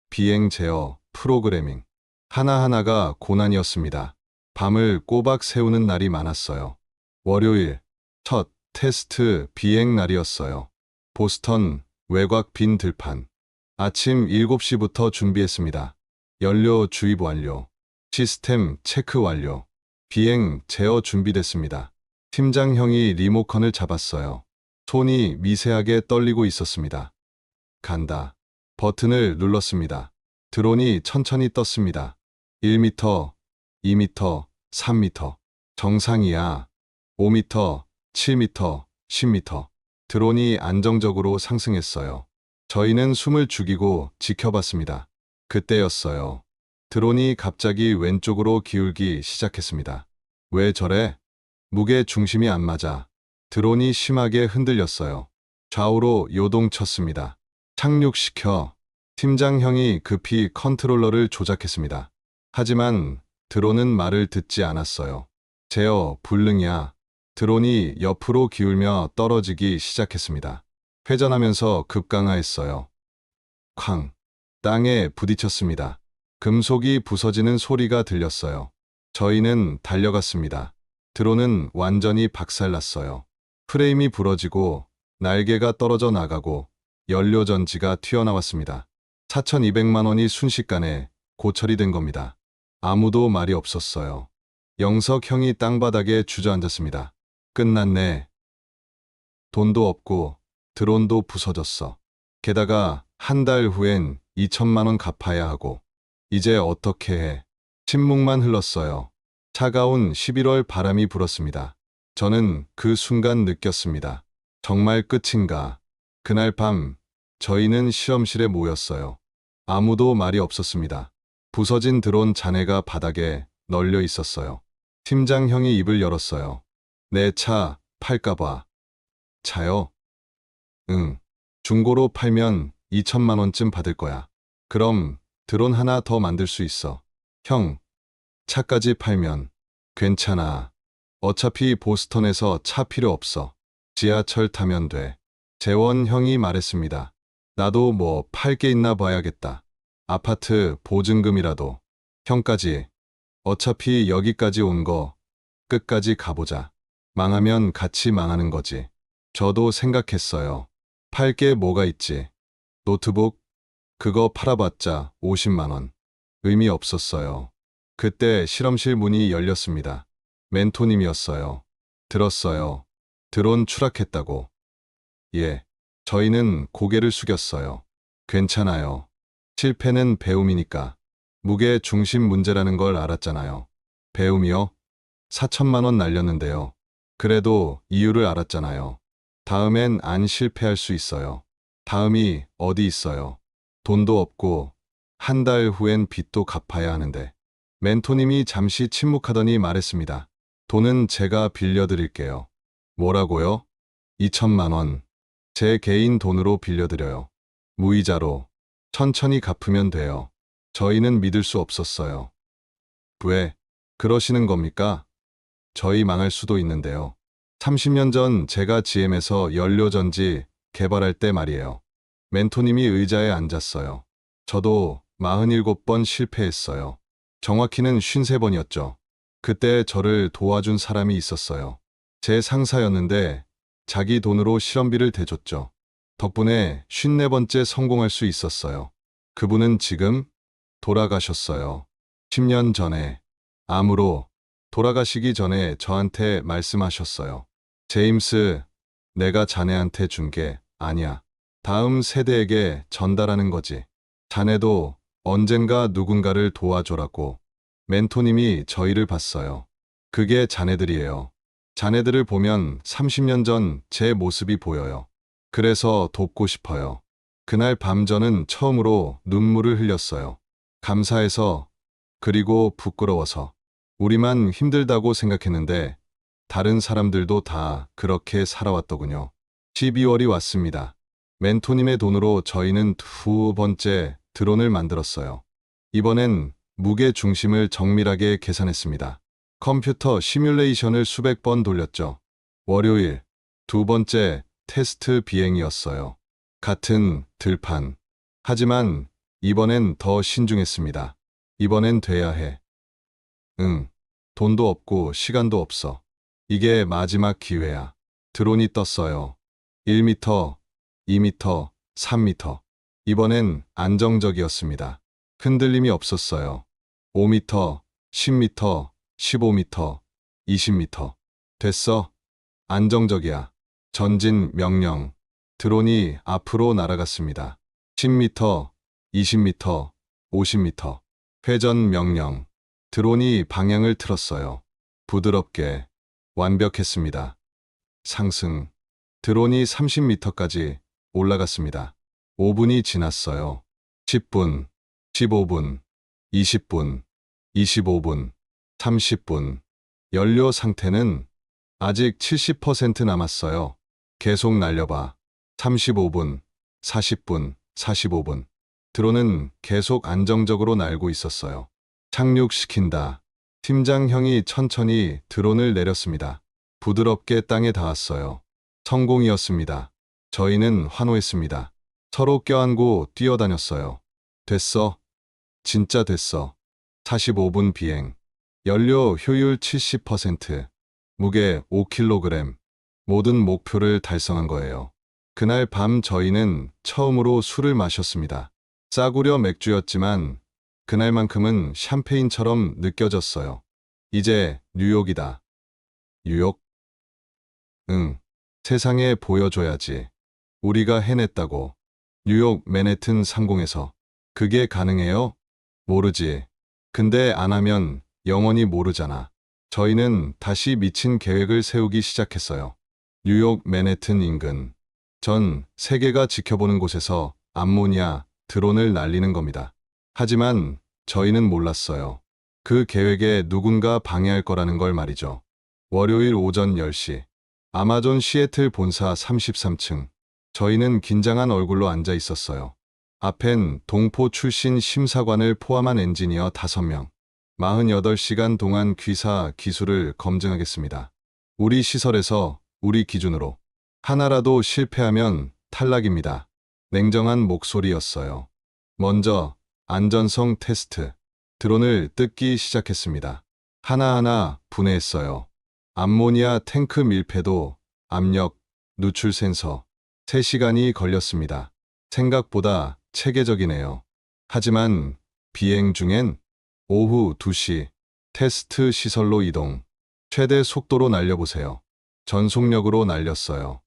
비행 제어, 프로그래밍. 하나하나가 고난이었습니다. 밤을 꼬박 새우는 날이 많았어요. 월요일, 첫 테스트 비행 날이었어요. 보스턴 외곽 빈 들판. 아침 7시부터 준비했습니다. 연료 주입 완료. 시스템 체크 완료. 비행 제어 준비됐습니다. 팀장형이 리모컨을 잡았어요. 손이 미세하게 떨리고 있었습니다. 간다. 버튼을 눌렀습니다. 드론이 천천히 떴습니다. 1m, 2m, 3m. 정상이야. 5m, 7m, 10m. 드론이 안정적으로 상승했어요. 저희는 숨을 죽이고 지켜봤습니다. 그때였어요. 드론이 갑자기 왼쪽으로 기울기 시작했습니다. 왜 저래? 무게 중심이 안 맞아. 드론이 심하게 흔들렸어요. 좌우로 요동쳤습니다. 착륙시켜. 팀장형이 급히 컨트롤러를 조작했습니다. 하지만 드론은 말을 듣지 않았어요. 제어 불능이야. 드론이 옆으로 기울며 떨어지기 시작했습니다. 회전하면서 급강하했어요. 쾅. 땅에 부딪혔습니다. 금속이 부서지는 소리가 들렸어요. 저희는 달려갔습니다. 드론은 완전히 박살났어요. 프레임이 부러지고 날개가 떨어져 나가고 연료전지가 튀어나왔습니다. 4,200만 원이 순식간에 고철이 된 겁니다. 아무도 말이 없었어요. 영석 형이 땅바닥에 주저앉았습니다. 끝났네. 돈도 없고 드론도 부서졌어. 게다가 한 달 후엔 2천만 원 갚아야 하고. 이제 어떻게 해? 침묵만 흘렀어요. 차가운 11월 바람이 불었습니다. 저는 그 순간 느꼈습니다. 정말 끝인가? 그날 밤 저희는 실험실에 모였어요. 아무도 말이 없었습니다. 부서진 드론 잔해가 바닥에 널려 있었어요. 팀장형이 입을 열었어요. 내 차 팔까봐. 차요? 응. 중고로 팔면 2천만 원쯤 받을 거야. 그럼 드론 하나 더 만들 수 있어. 형, 차까지 팔면. 괜찮아. 어차피 보스턴에서 차 필요 없어. 지하철 타면 돼. 재원 형이 말했습니다. 나도 뭐 팔 게 있나 봐야겠다. 아파트 보증금이라도. 형까지. 어차피 여기까지 온 거 끝까지 가보자. 망하면 같이 망하는 거지. 저도 생각했어요. 팔 게 뭐가 있지. 노트북? 그거 팔아봤자 50만 원. 의미 없었어요. 그때 실험실 문이 열렸습니다. 멘토님이었어요. 들었어요. 드론 추락했다고. 예. 저희는 고개를 숙였어요. 괜찮아요. 실패는 배움이니까. 무게 중심 문제라는 걸 알았잖아요. 배움이요? 4천만 원 날렸는데요. 그래도 이유를 알았잖아요. 다음엔 안 실패할 수 있어요. 다음이 어디 있어요. 돈도 없고 한 달 후엔 빚도 갚아야 하는데. 멘토님이 잠시 침묵하더니 말했습니다. 돈은 제가 빌려드릴게요. 뭐라고요? 2천만 원. 제 개인 돈으로 빌려드려요. 무이자로. 천천히 갚으면 돼요. 저희는 믿을 수 없었어요. 왜? 그러시는 겁니까? 저희 망할 수도 있는데요. 30년 전 제가 GM에서 연료전지 개발할 때 말이에요. 멘토님이 의자에 앉았어요. 저도 47번 실패했어요. 정확히는 53번이었죠. 그때 저를 도와준 사람이 있었어요. 제 상사였는데 자기 돈으로 실험비를 대줬죠. 덕분에 54번째 성공할 수 있었어요. 그분은 지금 돌아가셨어요. 10년 전에 암으로 돌아가시기 전에 저한테 말씀하셨어요. 제임스, 내가 자네한테 준 게 아니야. 다음 세대에게 전달하는 거지. 자네도 언젠가 누군가를 도와줘라고. 멘토님이 저희를 봤어요. 그게 자네들이에요. 자네들을 보면 30년 전 제 모습이 보여요. 그래서 돕고 싶어요. 그날 밤 저는 처음으로 눈물을 흘렸어요. 감사해서, 그리고 부끄러워서. 우리만 힘들다고 생각했는데 다른 사람들도 다 그렇게 살아왔더군요. 12월이 왔습니다. 멘토님의 돈으로 저희는 두 번째 드론을 만들었어요. 이번엔 무게 중심을 정밀하게 계산했습니다. 컴퓨터 시뮬레이션을 수백 번 돌렸죠. 월요일 두 번째 테스트 비행이었어요. 같은 들판. 하지만 이번엔 더 신중했습니다. 이번엔 돼야 해. 응. 돈도 없고 시간도 없어. 이게 마지막 기회야. 드론이 떴어요. 1m, 2m, 3m. 이번엔 안정적이었습니다. 흔들림이 없었어요. 5m, 10m, 15m, 20m. 됐어. 안정적이야. 전진 명령. 드론이 앞으로 날아갔습니다. 10m, 20m, 50m. 회전 명령. 드론이 방향을 틀었어요. 부드럽게. 완벽했습니다. 상승. 드론이 30m까지 올라갔습니다. 5분이 지났어요. 10분, 15분, 20분, 25분, 30분. 연료 상태는 아직 70% 남았어요. 계속 날려봐. 35분, 40분, 45분. 드론은 계속 안정적으로 날고 있었어요. 착륙시킨다. 팀장형이 천천히 드론을 내렸습니다. 부드럽게 땅에 닿았어요. 성공이었습니다. 저희는 환호했습니다. 서로 껴안고 뛰어다녔어요. 됐어. 진짜 됐어. 45분 비행. 연료 효율 70%. 무게 5kg. 모든 목표를 달성한 거예요. 그날 밤 저희는 처음으로 술을 마셨습니다. 싸구려 맥주였지만 그날만큼은 샴페인처럼 느껴졌어요. 이제 뉴욕이다. 뉴욕? 응. 세상에 보여줘야지. 우리가 해냈다고. 뉴욕 맨해튼 상공에서. 그게 가능해요? 모르지. 근데 안 하면 영원히 모르잖아. 저희는 다시 미친 계획을 세우기 시작했어요. 뉴욕 맨해튼 인근. 전 세계가 지켜보는 곳에서 암모니아 드론을 날리는 겁니다. 하지만 저희는 몰랐어요. 그 계획에 누군가 방해할 거라는 걸 말이죠. 월요일 오전 10시. 아마존 시애틀 본사 33층. 저희는 긴장한 얼굴로 앉아 있었어요. 앞엔 동포 출신 심사관을 포함한 엔지니어 5명. 48시간 동안 귀사 기술을 검증하겠습니다. 우리 시설에서 우리 기준으로. 하나라도 실패하면 탈락입니다. 냉정한 목소리였어요. 먼저 안전성 테스트. 드론을 뜯기 시작했습니다. 하나하나 분해했어요. 암모니아 탱크 밀폐도, 압력, 누출 센서. 3시간이 걸렸습니다. 생각보다 체계적이네요. 하지만 비행 중엔 오후 2시 테스트 시설로 이동. 최대 속도로 날려보세요. 전속력으로 날렸어요.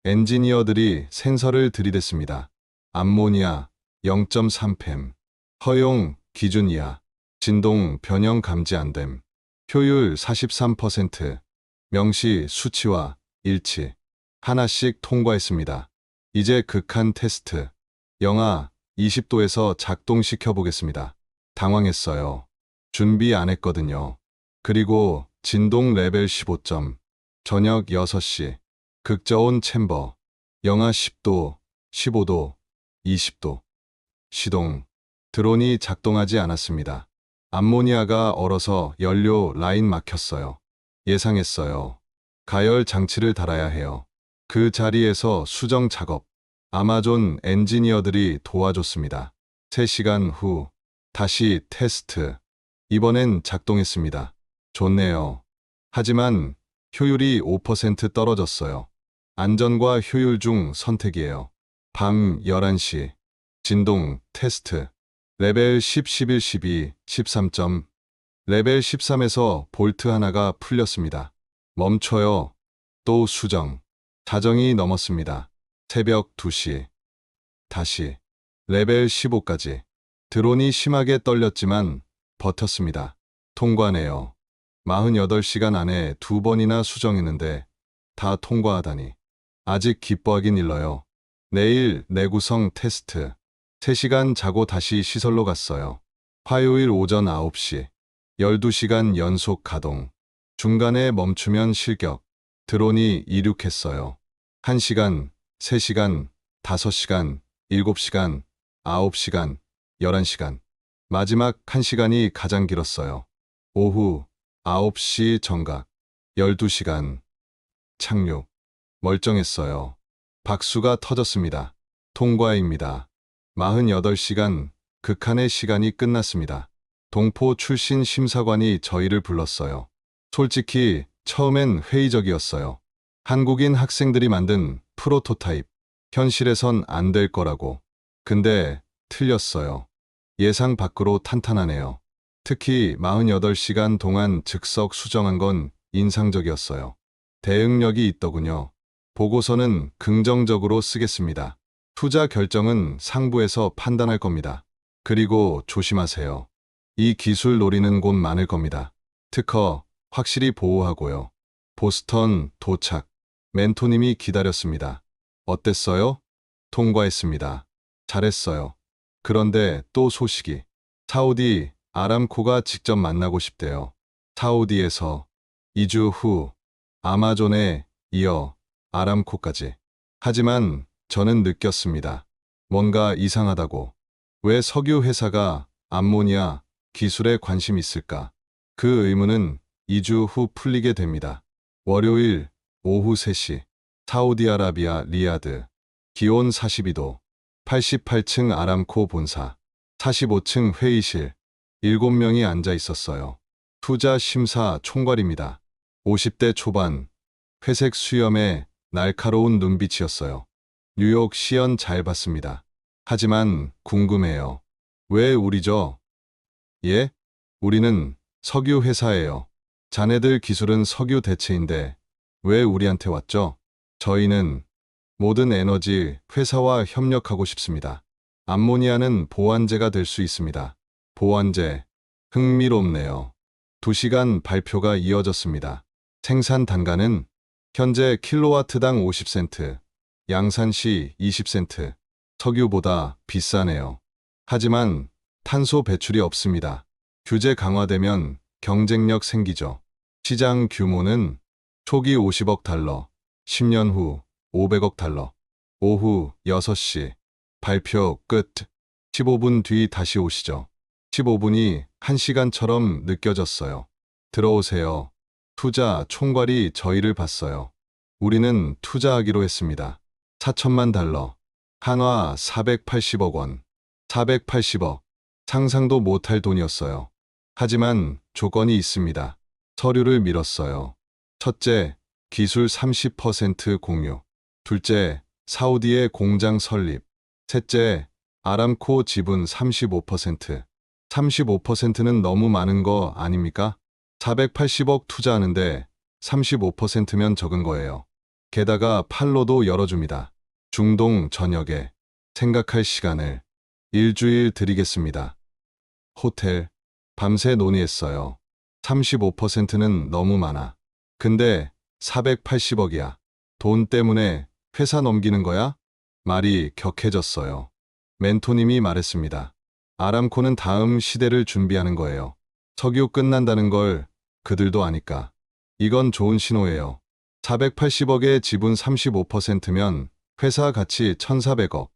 엔지니어들이 센서를 들이댔습니다. 암모니아 0.3팸. 허용 기준 이하. 진동 변형 감지 안 됨. 효율 43%. 명시 수치와 일치. 하나씩 통과했습니다. 이제 극한 테스트. 영하 20도에서 작동시켜 보겠습니다. 당황했어요. 준비 안 했거든요. 그리고 진동 레벨 15점. 저녁 6시. 극저온 챔버. 영하 10도, 15도, 20도. 시동. 드론이 작동하지 않았습니다. 암모니아가 얼어서 연료 라인 막혔어요. 예상했어요. 가열 장치를 달아야 해요. 그 자리에서 수정 작업. 아마존 엔지니어들이 도와줬습니다. 3시간 후 다시 테스트. 이번엔 작동했습니다. 좋네요. 하지만 효율이 5% 떨어졌어요. 안전과 효율 중 선택이에요. 밤 11시. 진동 테스트. 레벨 10, 11, 12, 13점. 레벨 13에서 볼트 하나가 풀렸습니다. 멈춰요. 또 수정. 자정이 넘었습니다. 새벽 2시. 다시. 레벨 15까지. 드론이 심하게 떨렸지만 버텼습니다. 통과네요. 48시간 안에 2번이나 수정했는데 다 통과하다니. 아직 기뻐하긴 일러요. 내일 내구성 테스트. 3시간 자고 다시 시설로 갔어요. 화요일 오전 9시. 12시간 연속 가동. 중간에 멈추면 실격. 드론이 이륙했어요. 1시간, 3시간, 5시간, 7시간, 9시간, 11시간. 마지막 1시간이 가장 길었어요. 오후 9시 정각. 12시간. 착륙. 멀쩡했어요. 박수가 터졌습니다. 통과입니다. 48시간, 극한의 시간이 끝났습니다. 동포 출신 심사관이 저희를 불렀어요. 솔직히 처음엔 회의적이었어요. 한국인 학생들이 만든 프로토타입. 현실에선 안 될 거라고. 근데 틀렸어요. 예상 밖으로 탄탄하네요. 특히 48시간 동안 즉석 수정한 건 인상적이었어요. 대응력이 있더군요. 보고서는 긍정적으로 쓰겠습니다. 투자 결정은 상부에서 판단할 겁니다. 그리고 조심하세요. 이 기술 노리는 곳 많을 겁니다. 특허 확실히 보호하고요. 보스턴 도착. 멘토님이 기다렸습니다. 어땠어요? 통과했습니다. 잘했어요. 그런데 또 소식이. 사우디 아람코가 직접 만나고 싶대요. 사우디에서 2주 후 아마존에 이어 아람코까지. 하지만 저는 느꼈습니다. 뭔가 이상하다고. 왜 석유 회사가 암모니아 기술에 관심 있을까? 그 의문은 2주 후 풀리게 됩니다. 월요일 오후 3시. 사우디아라비아 리야드. 기온 42도. 88층 아람코 본사. 45층 회의실. 7명이 앉아 있었어요. 투자 심사 총괄입니다. 50대 초반. 회색 수염에 날카로운 눈빛이었어요. 뉴욕 시연 잘 봤습니다. 하지만 궁금해요. 왜 우리죠? 예? 우리는 석유 회사예요. 자네들 기술은 석유 대체인데 왜 우리한테 왔죠? 저희는 모든 에너지 회사와 협력하고 싶습니다. 암모니아는 보완제가 될 수 있습니다. 보완제. 흥미롭네요. 2시간 발표가 이어졌습니다. 생산 단가는 현재 킬로와트당 50센트, 양산시 20센트, 석유보다 비싸네요. 하지만 탄소 배출이 없습니다. 규제 강화되면 경쟁력 생기죠. 시장 규모는 초기 50억 달러, 10년 후 500억 달러. 오후 6시. 발표 끝. 15분 뒤 다시 오시죠. 15분이 1시간처럼 느껴졌어요. 들어오세요. 투자 총괄이 저희를 봤어요. 우리는 투자하기로 했습니다. 4천만 달러. 한화 480억 원. 480억. 상상도 못할 돈이었어요. 하지만 조건이 있습니다. 서류를 밀었어요. 첫째, 기술 30% 공유. 둘째, 사우디의 공장 설립. 셋째, 아람코 지분 35%. 35%는 너무 많은 거 아닙니까? 480억 투자하는데 35%면 적은 거예요. 게다가 팔로도 열어줍니다. 중동 전역에 생각할 시간을 일주일 드리겠습니다. 호텔, 밤새 논의했어요. 35%는 너무 많아. 근데 480억이야. 돈 때문에 회사 넘기는 거야? 말이 격해졌어요. 멘토님이 말했습니다. 아람코는 다음 시대를 준비하는 거예요. 석유 끝난다는 걸 그들도 아니까. 이건 좋은 신호예요. 480억에 지분 35%면 회사 가치 1,400억.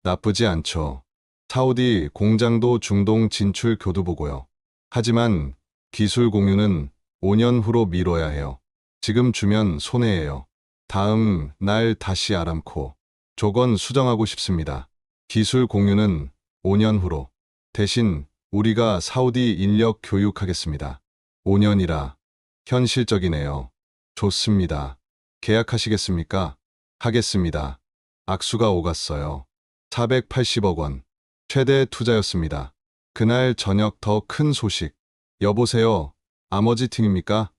나쁘지 않죠. 사우디 공장도 중동 진출 교두보고요. 하지만 기술 공유는 5년 후로 미뤄야 해요. 지금 주면 손해예요. 다음 날 다시 아람코. 조건 수정하고 싶습니다. 기술 공유는 5년 후로. 대신 우리가 사우디 인력 교육하겠습니다. 5년이라 현실적이네요. 좋습니다. 계약하시겠습니까? 하겠습니다. 악수가 오갔어요. 480억 원. 최대 투자였습니다. 그날 저녁 더 큰 소식. 여보세요. 아머지팅입니까?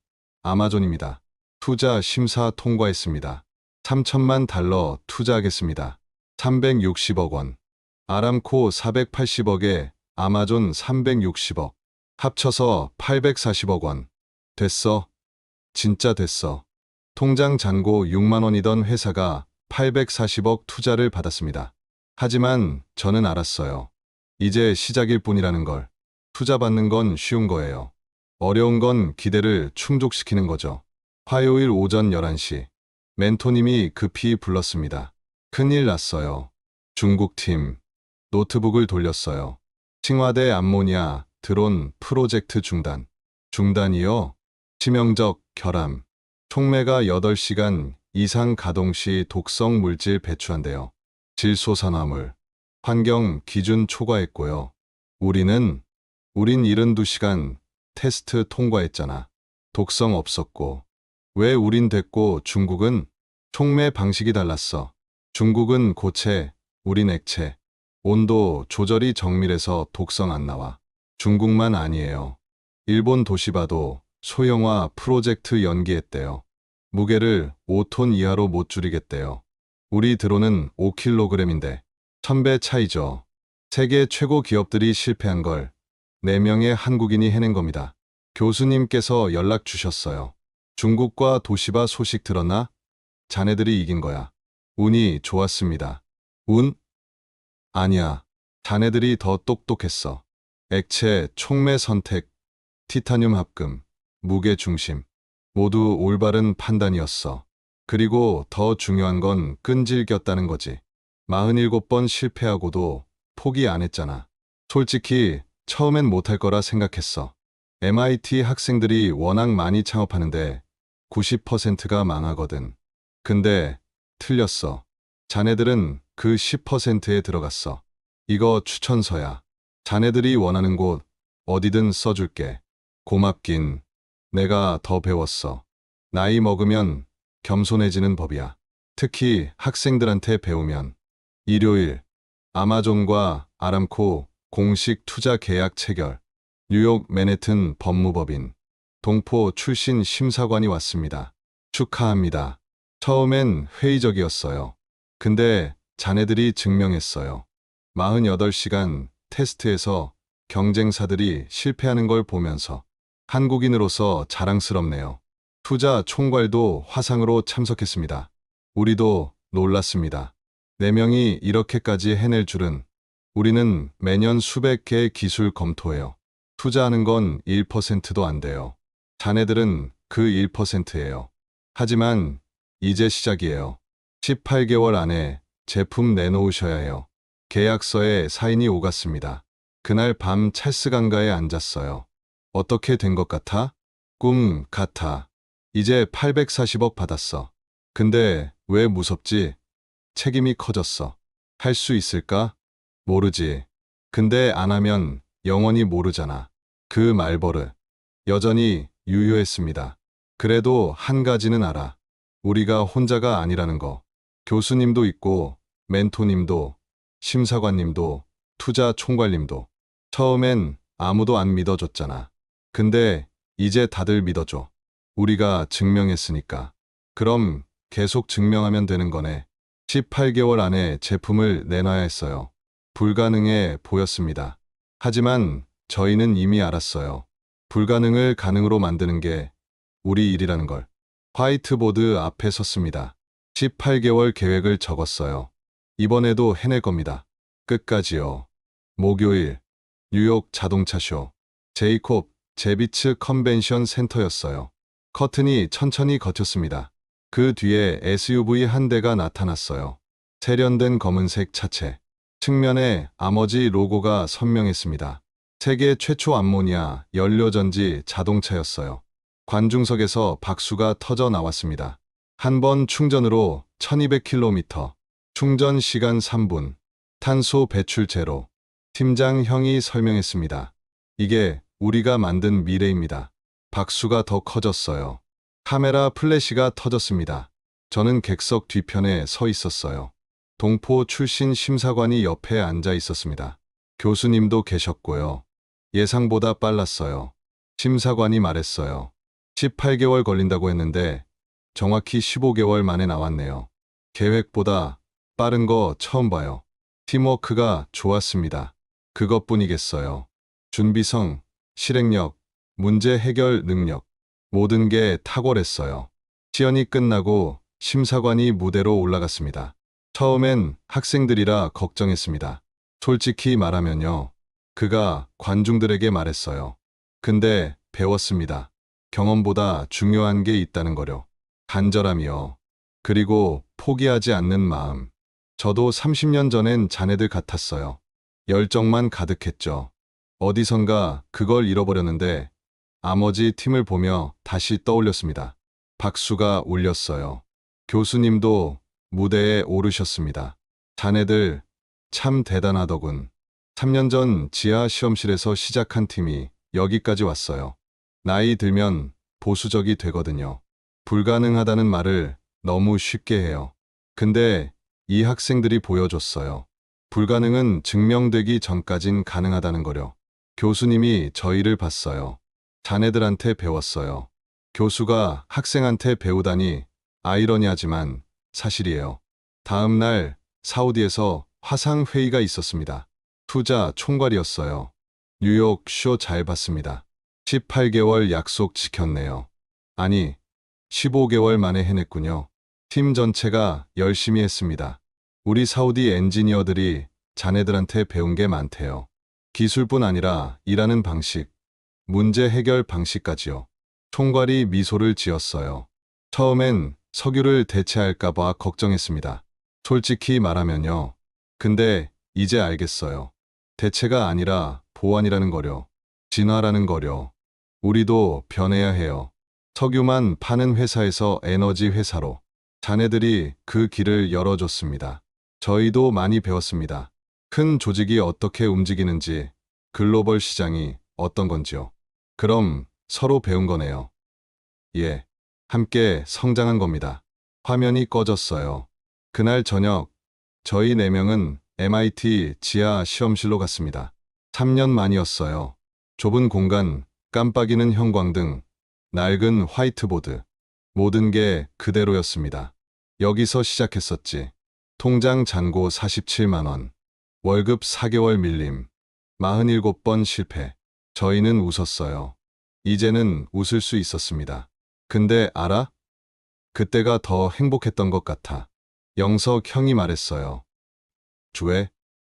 아마존입니다. 투자 심사 통과했습니다. 3천만 달러 투자하겠습니다. 360억 원. 아람코 480억에 아마존 360억. 합쳐서 840억 원. 됐어. 진짜 됐어. 통장 잔고 6만 원이던 회사가 840억 투자를 받았습니다. 하지만 저는 알았어요. 이제 시작일 뿐이라는 걸. 투자 받는 건 쉬운 거예요. 어려운 건 기대를 충족시키는 거죠. 화요일 오전 11시. 멘토님이 급히 불렀습니다. 큰일 났어요. 중국팀. 노트북을 돌렸어요. 칭화대 암모니아 드론 프로젝트 중단. 중단이요? 치명적 결함. 촉매가 8시간 이상 가동 시 독성 물질 배출한대요. 질소산화물. 환경 기준 초과했고요. 우린 72시간 테스트 통과했잖아. 독성 없었고. 왜 우린 됐고 중국은? 촉매 방식이 달랐어. 중국은 고체, 우린 액체. 온도 조절이 정밀해서 독성 안 나와. 중국만 아니에요. 일본 도시바도 소형화 프로젝트 연기했대요. 무게를 5톤 이하로 못 줄이겠대요. 우리 드론은 5kg인데 1000배 차이죠. 세계 최고 기업들이 실패한 걸 4명의 한국인이 해낸 겁니다. 교수님께서 연락 주셨어요. 중국과 도시바 소식 들었나? 자네들이 이긴 거야. 운이 좋았습니다. 운? 아니야. 자네들이 더 똑똑했어. 액체, 촉매 선택, 티타늄 합금, 무게 중심. 모두 올바른 판단이었어. 그리고 더 중요한 건 끈질겼다는 거지. 47번 실패하고도 포기 안 했잖아. 솔직히 처음엔 못할 거라 생각했어. MIT 학생들이 워낙 많이 창업하는데 90%가 망하거든. 근데 틀렸어. 자네들은 그 10%에 들어갔어. 이거 추천서야. 자네들이 원하는 곳 어디든 써줄게. 고맙긴. 내가 더 배웠어. 나이 먹으면 겸손해지는 법이야. 특히 학생들한테 배우면. 일요일, 아마존과 아람코 공식 투자 계약 체결. 뉴욕 맨해튼 법무법인. 동포 출신 심사관이 왔습니다. 축하합니다. 처음엔 회의적이었어요. 근데 자네들이 증명했어요. 48시간 테스트에서 경쟁사들이 실패하는 걸 보면서 한국인으로서 자랑스럽네요. 투자 총괄도 화상으로 참석했습니다. 우리도 놀랐습니다. 4명이 이렇게까지 해낼 줄은. 우리는 매년 수백 개의 기술 검토해요. 투자하는 건 1%도 안 돼요. 자네들은 그 1%예요. 하지만 이제 시작이에요. 18개월 안에 제품 내놓으셔야 해요. 계약서에 사인이 오갔습니다. 그날 밤 찰스강가에 앉았어요. 어떻게 된 것 같아? 꿈 같아. 이제 840억 받았어. 근데 왜 무섭지? 책임이 커졌어. 할 수 있을까? 모르지. 근데 안 하면 영원히 모르잖아. 그 말버릇. 여전히 유효했습니다. 그래도 한 가지는 알아. 우리가 혼자가 아니라는 거. 교수님도 있고, 멘토님도, 심사관님도, 투자 총괄님도. 처음엔 아무도 안 믿어줬잖아. 근데 이제 다들 믿어줘. 우리가 증명했으니까. 그럼 계속 증명하면 되는 거네. 18개월 안에 제품을 내놔야 했어요. 불가능해 보였습니다. 하지만 저희는 이미 알았어요. 불가능을 가능으로 만드는 게 우리 일이라는 걸. 화이트보드 앞에 섰습니다. 18개월 계획을 적었어요. 이번에도 해낼 겁니다. 끝까지요. 목요일, 뉴욕 자동차쇼. 제이콥 제비츠 컨벤션 센터였어요. 커튼이 천천히 걷혔습니다. 그 뒤에 SUV 한 대가 나타났어요. 세련된 검은색 차체. 측면에 아머지 로고가 선명했습니다. 세계 최초 암모니아 연료전지 자동차였어요. 관중석에서 박수가 터져 나왔습니다. 한 번 충전으로 1200km, 충전 시간 3분, 탄소 배출 제로. 팀장 형이 설명했습니다. 이게 우리가 만든 미래입니다. 박수가 더 커졌어요. 카메라 플래시가 터졌습니다. 저는 객석 뒤편에 서 있었어요. 동포 출신 심사관이 옆에 앉아 있었습니다. 교수님도 계셨고요. 예상보다 빨랐어요. 심사관이 말했어요. 18개월 걸린다고 했는데 정확히 15개월 만에 나왔네요. 계획보다 빠른 거 처음 봐요. 팀워크가 좋았습니다. 그것뿐이겠어요. 준비성, 실행력, 문제 해결 능력, 모든 게 탁월했어요. 시연이 끝나고 심사관이 무대로 올라갔습니다. 처음엔 학생들이라 걱정했습니다. 솔직히 말하면요. 그가 관중들에게 말했어요. 근데 배웠습니다. 경험보다 중요한 게 있다는 거요. 간절함이요. 그리고 포기하지 않는 마음. 저도 30년 전엔 자네들 같았어요. 열정만 가득했죠. 어디선가 그걸 잃어버렸는데 아머지 팀을 보며 다시 떠올렸습니다. 박수가 울렸어요. 교수님도 무대에 오르셨습니다. 자네들 참 대단하더군. 3년 전 지하 시험실에서 시작한 팀이 여기까지 왔어요. 나이 들면 보수적이 되거든요. 불가능하다는 말을 너무 쉽게 해요. 근데 이 학생들이 보여줬어요. 불가능은 증명되기 전까진 가능하다는 거요. 교수님이 저희를 봤어요. 자네들한테 배웠어요. 교수가 학생한테 배우다니 아이러니하지만 사실이에요. 다음 날 사우디에서 화상회의가 있었습니다. 투자 총괄이었어요. 뉴욕 쇼 잘 봤습니다. 18개월 약속 지켰네요. 아니, 15개월 만에 해냈군요. 팀 전체가 열심히 했습니다. 우리 사우디 엔지니어들이 자네들한테 배운 게 많대요. 기술뿐 아니라 일하는 방식, 문제 해결 방식까지요. 총괄이 미소를 지었어요. 처음엔 석유를 대체할까봐 걱정했습니다. 솔직히 말하면요. 근데 이제 알겠어요. 대체가 아니라 보완이라는 거려. 진화라는 거려. 우리도 변해야 해요. 석유만 파는 회사에서 에너지 회사로. 자네들이 그 길을 열어줬습니다. 저희도 많이 배웠습니다. 큰 조직이 어떻게 움직이는지, 글로벌 시장이 어떤 건지요. 그럼 서로 배운 거네요. 예, 함께 성장한 겁니다. 화면이 꺼졌어요. 그날 저녁, 저희 4명은 MIT 지하 시험실로 갔습니다. 3년 만이었어요. 좁은 공간, 깜빡이는 형광등, 낡은 화이트보드. 모든 게 그대로였습니다. 여기서 시작했었지. 통장 잔고 47만 원. 월급 4개월 밀림. 47번 실패. 저희는 웃었어요. 이제는 웃을 수 있었습니다. 근데 알아? 그때가 더 행복했던 것 같아. 영석 형이 말했어요. 왜?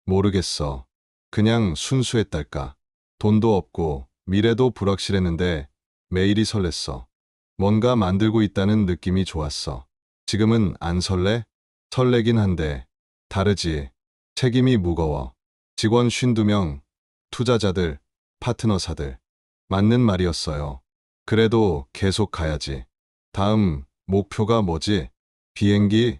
모르겠어. 그냥 순수했달까. 돈도 없고 미래도 불확실했는데 매일이 설렜어. 뭔가 만들고 있다는 느낌이 좋았어. 지금은 안 설레? 설레긴 한데 다르지. 책임이 무거워. 직원 52명, 투자자들, 파트너사들. 맞는 말이었어요. 그래도 계속 가야지. 다음 목표가 뭐지? 비행기?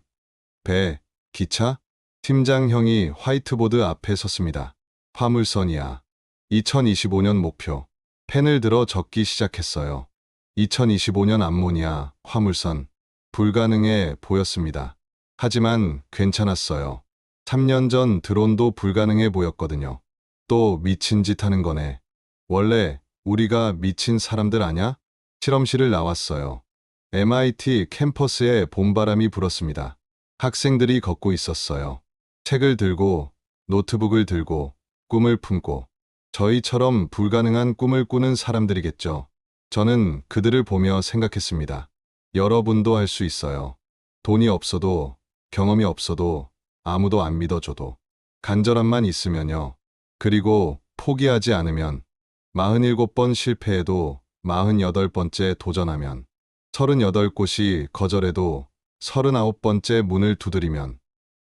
배? 기차? 팀장 형이 화이트보드 앞에 섰습니다. 화물선이야. 2025년 목표. 펜을 들어 적기 시작했어요. 2025년 암모니아, 화물선. 불가능해 보였습니다. 하지만 괜찮았어요. 3년 전 드론도 불가능해 보였거든요. 또 미친 짓 하는 거네. 원래 우리가 미친 사람들 아냐? 실험실을 나왔어요. MIT 캠퍼스에 봄바람이 불었습니다. 학생들이 걷고 있었어요. 책을 들고, 노트북을 들고, 꿈을 품고, 저희처럼 불가능한 꿈을 꾸는 사람들이겠죠. 저는 그들을 보며 생각했습니다. 여러분도 할 수 있어요. 돈이 없어도, 경험이 없어도, 아무도 안 믿어줘도, 간절함만 있으면요. 그리고 포기하지 않으면, 47번 실패해도 48번째 도전하면, 38곳이 거절해도 39번째 문을 두드리면,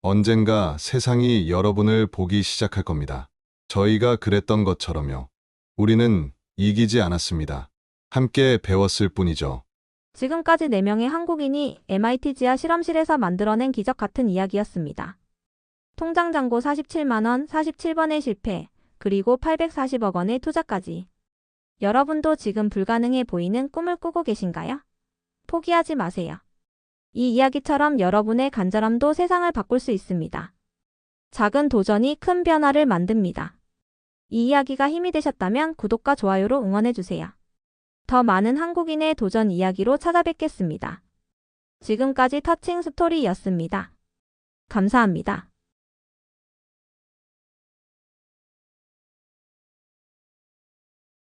언젠가 세상이 여러분을 보기 시작할 겁니다. 저희가 그랬던 것처럼요. 우리는 이기지 않았습니다. 함께 배웠을 뿐이죠. 지금까지 4명의 한국인이 MIT 지하 실험실에서 만들어낸 기적 같은 이야기였습니다. 통장 잔고 47만 원, 47번의 실패, 그리고 840억 원의 투자까지. 여러분도 지금 불가능해 보이는 꿈을 꾸고 계신가요? 포기하지 마세요. 이 이야기처럼 여러분의 간절함도 세상을 바꿀 수 있습니다. 작은 도전이 큰 변화를 만듭니다. 이 이야기가 힘이 되셨다면 구독과 좋아요로 응원해주세요. 더 많은 한국인의 도전 이야기로 찾아뵙겠습니다. 지금까지 터칭 스토리였습니다. 감사합니다.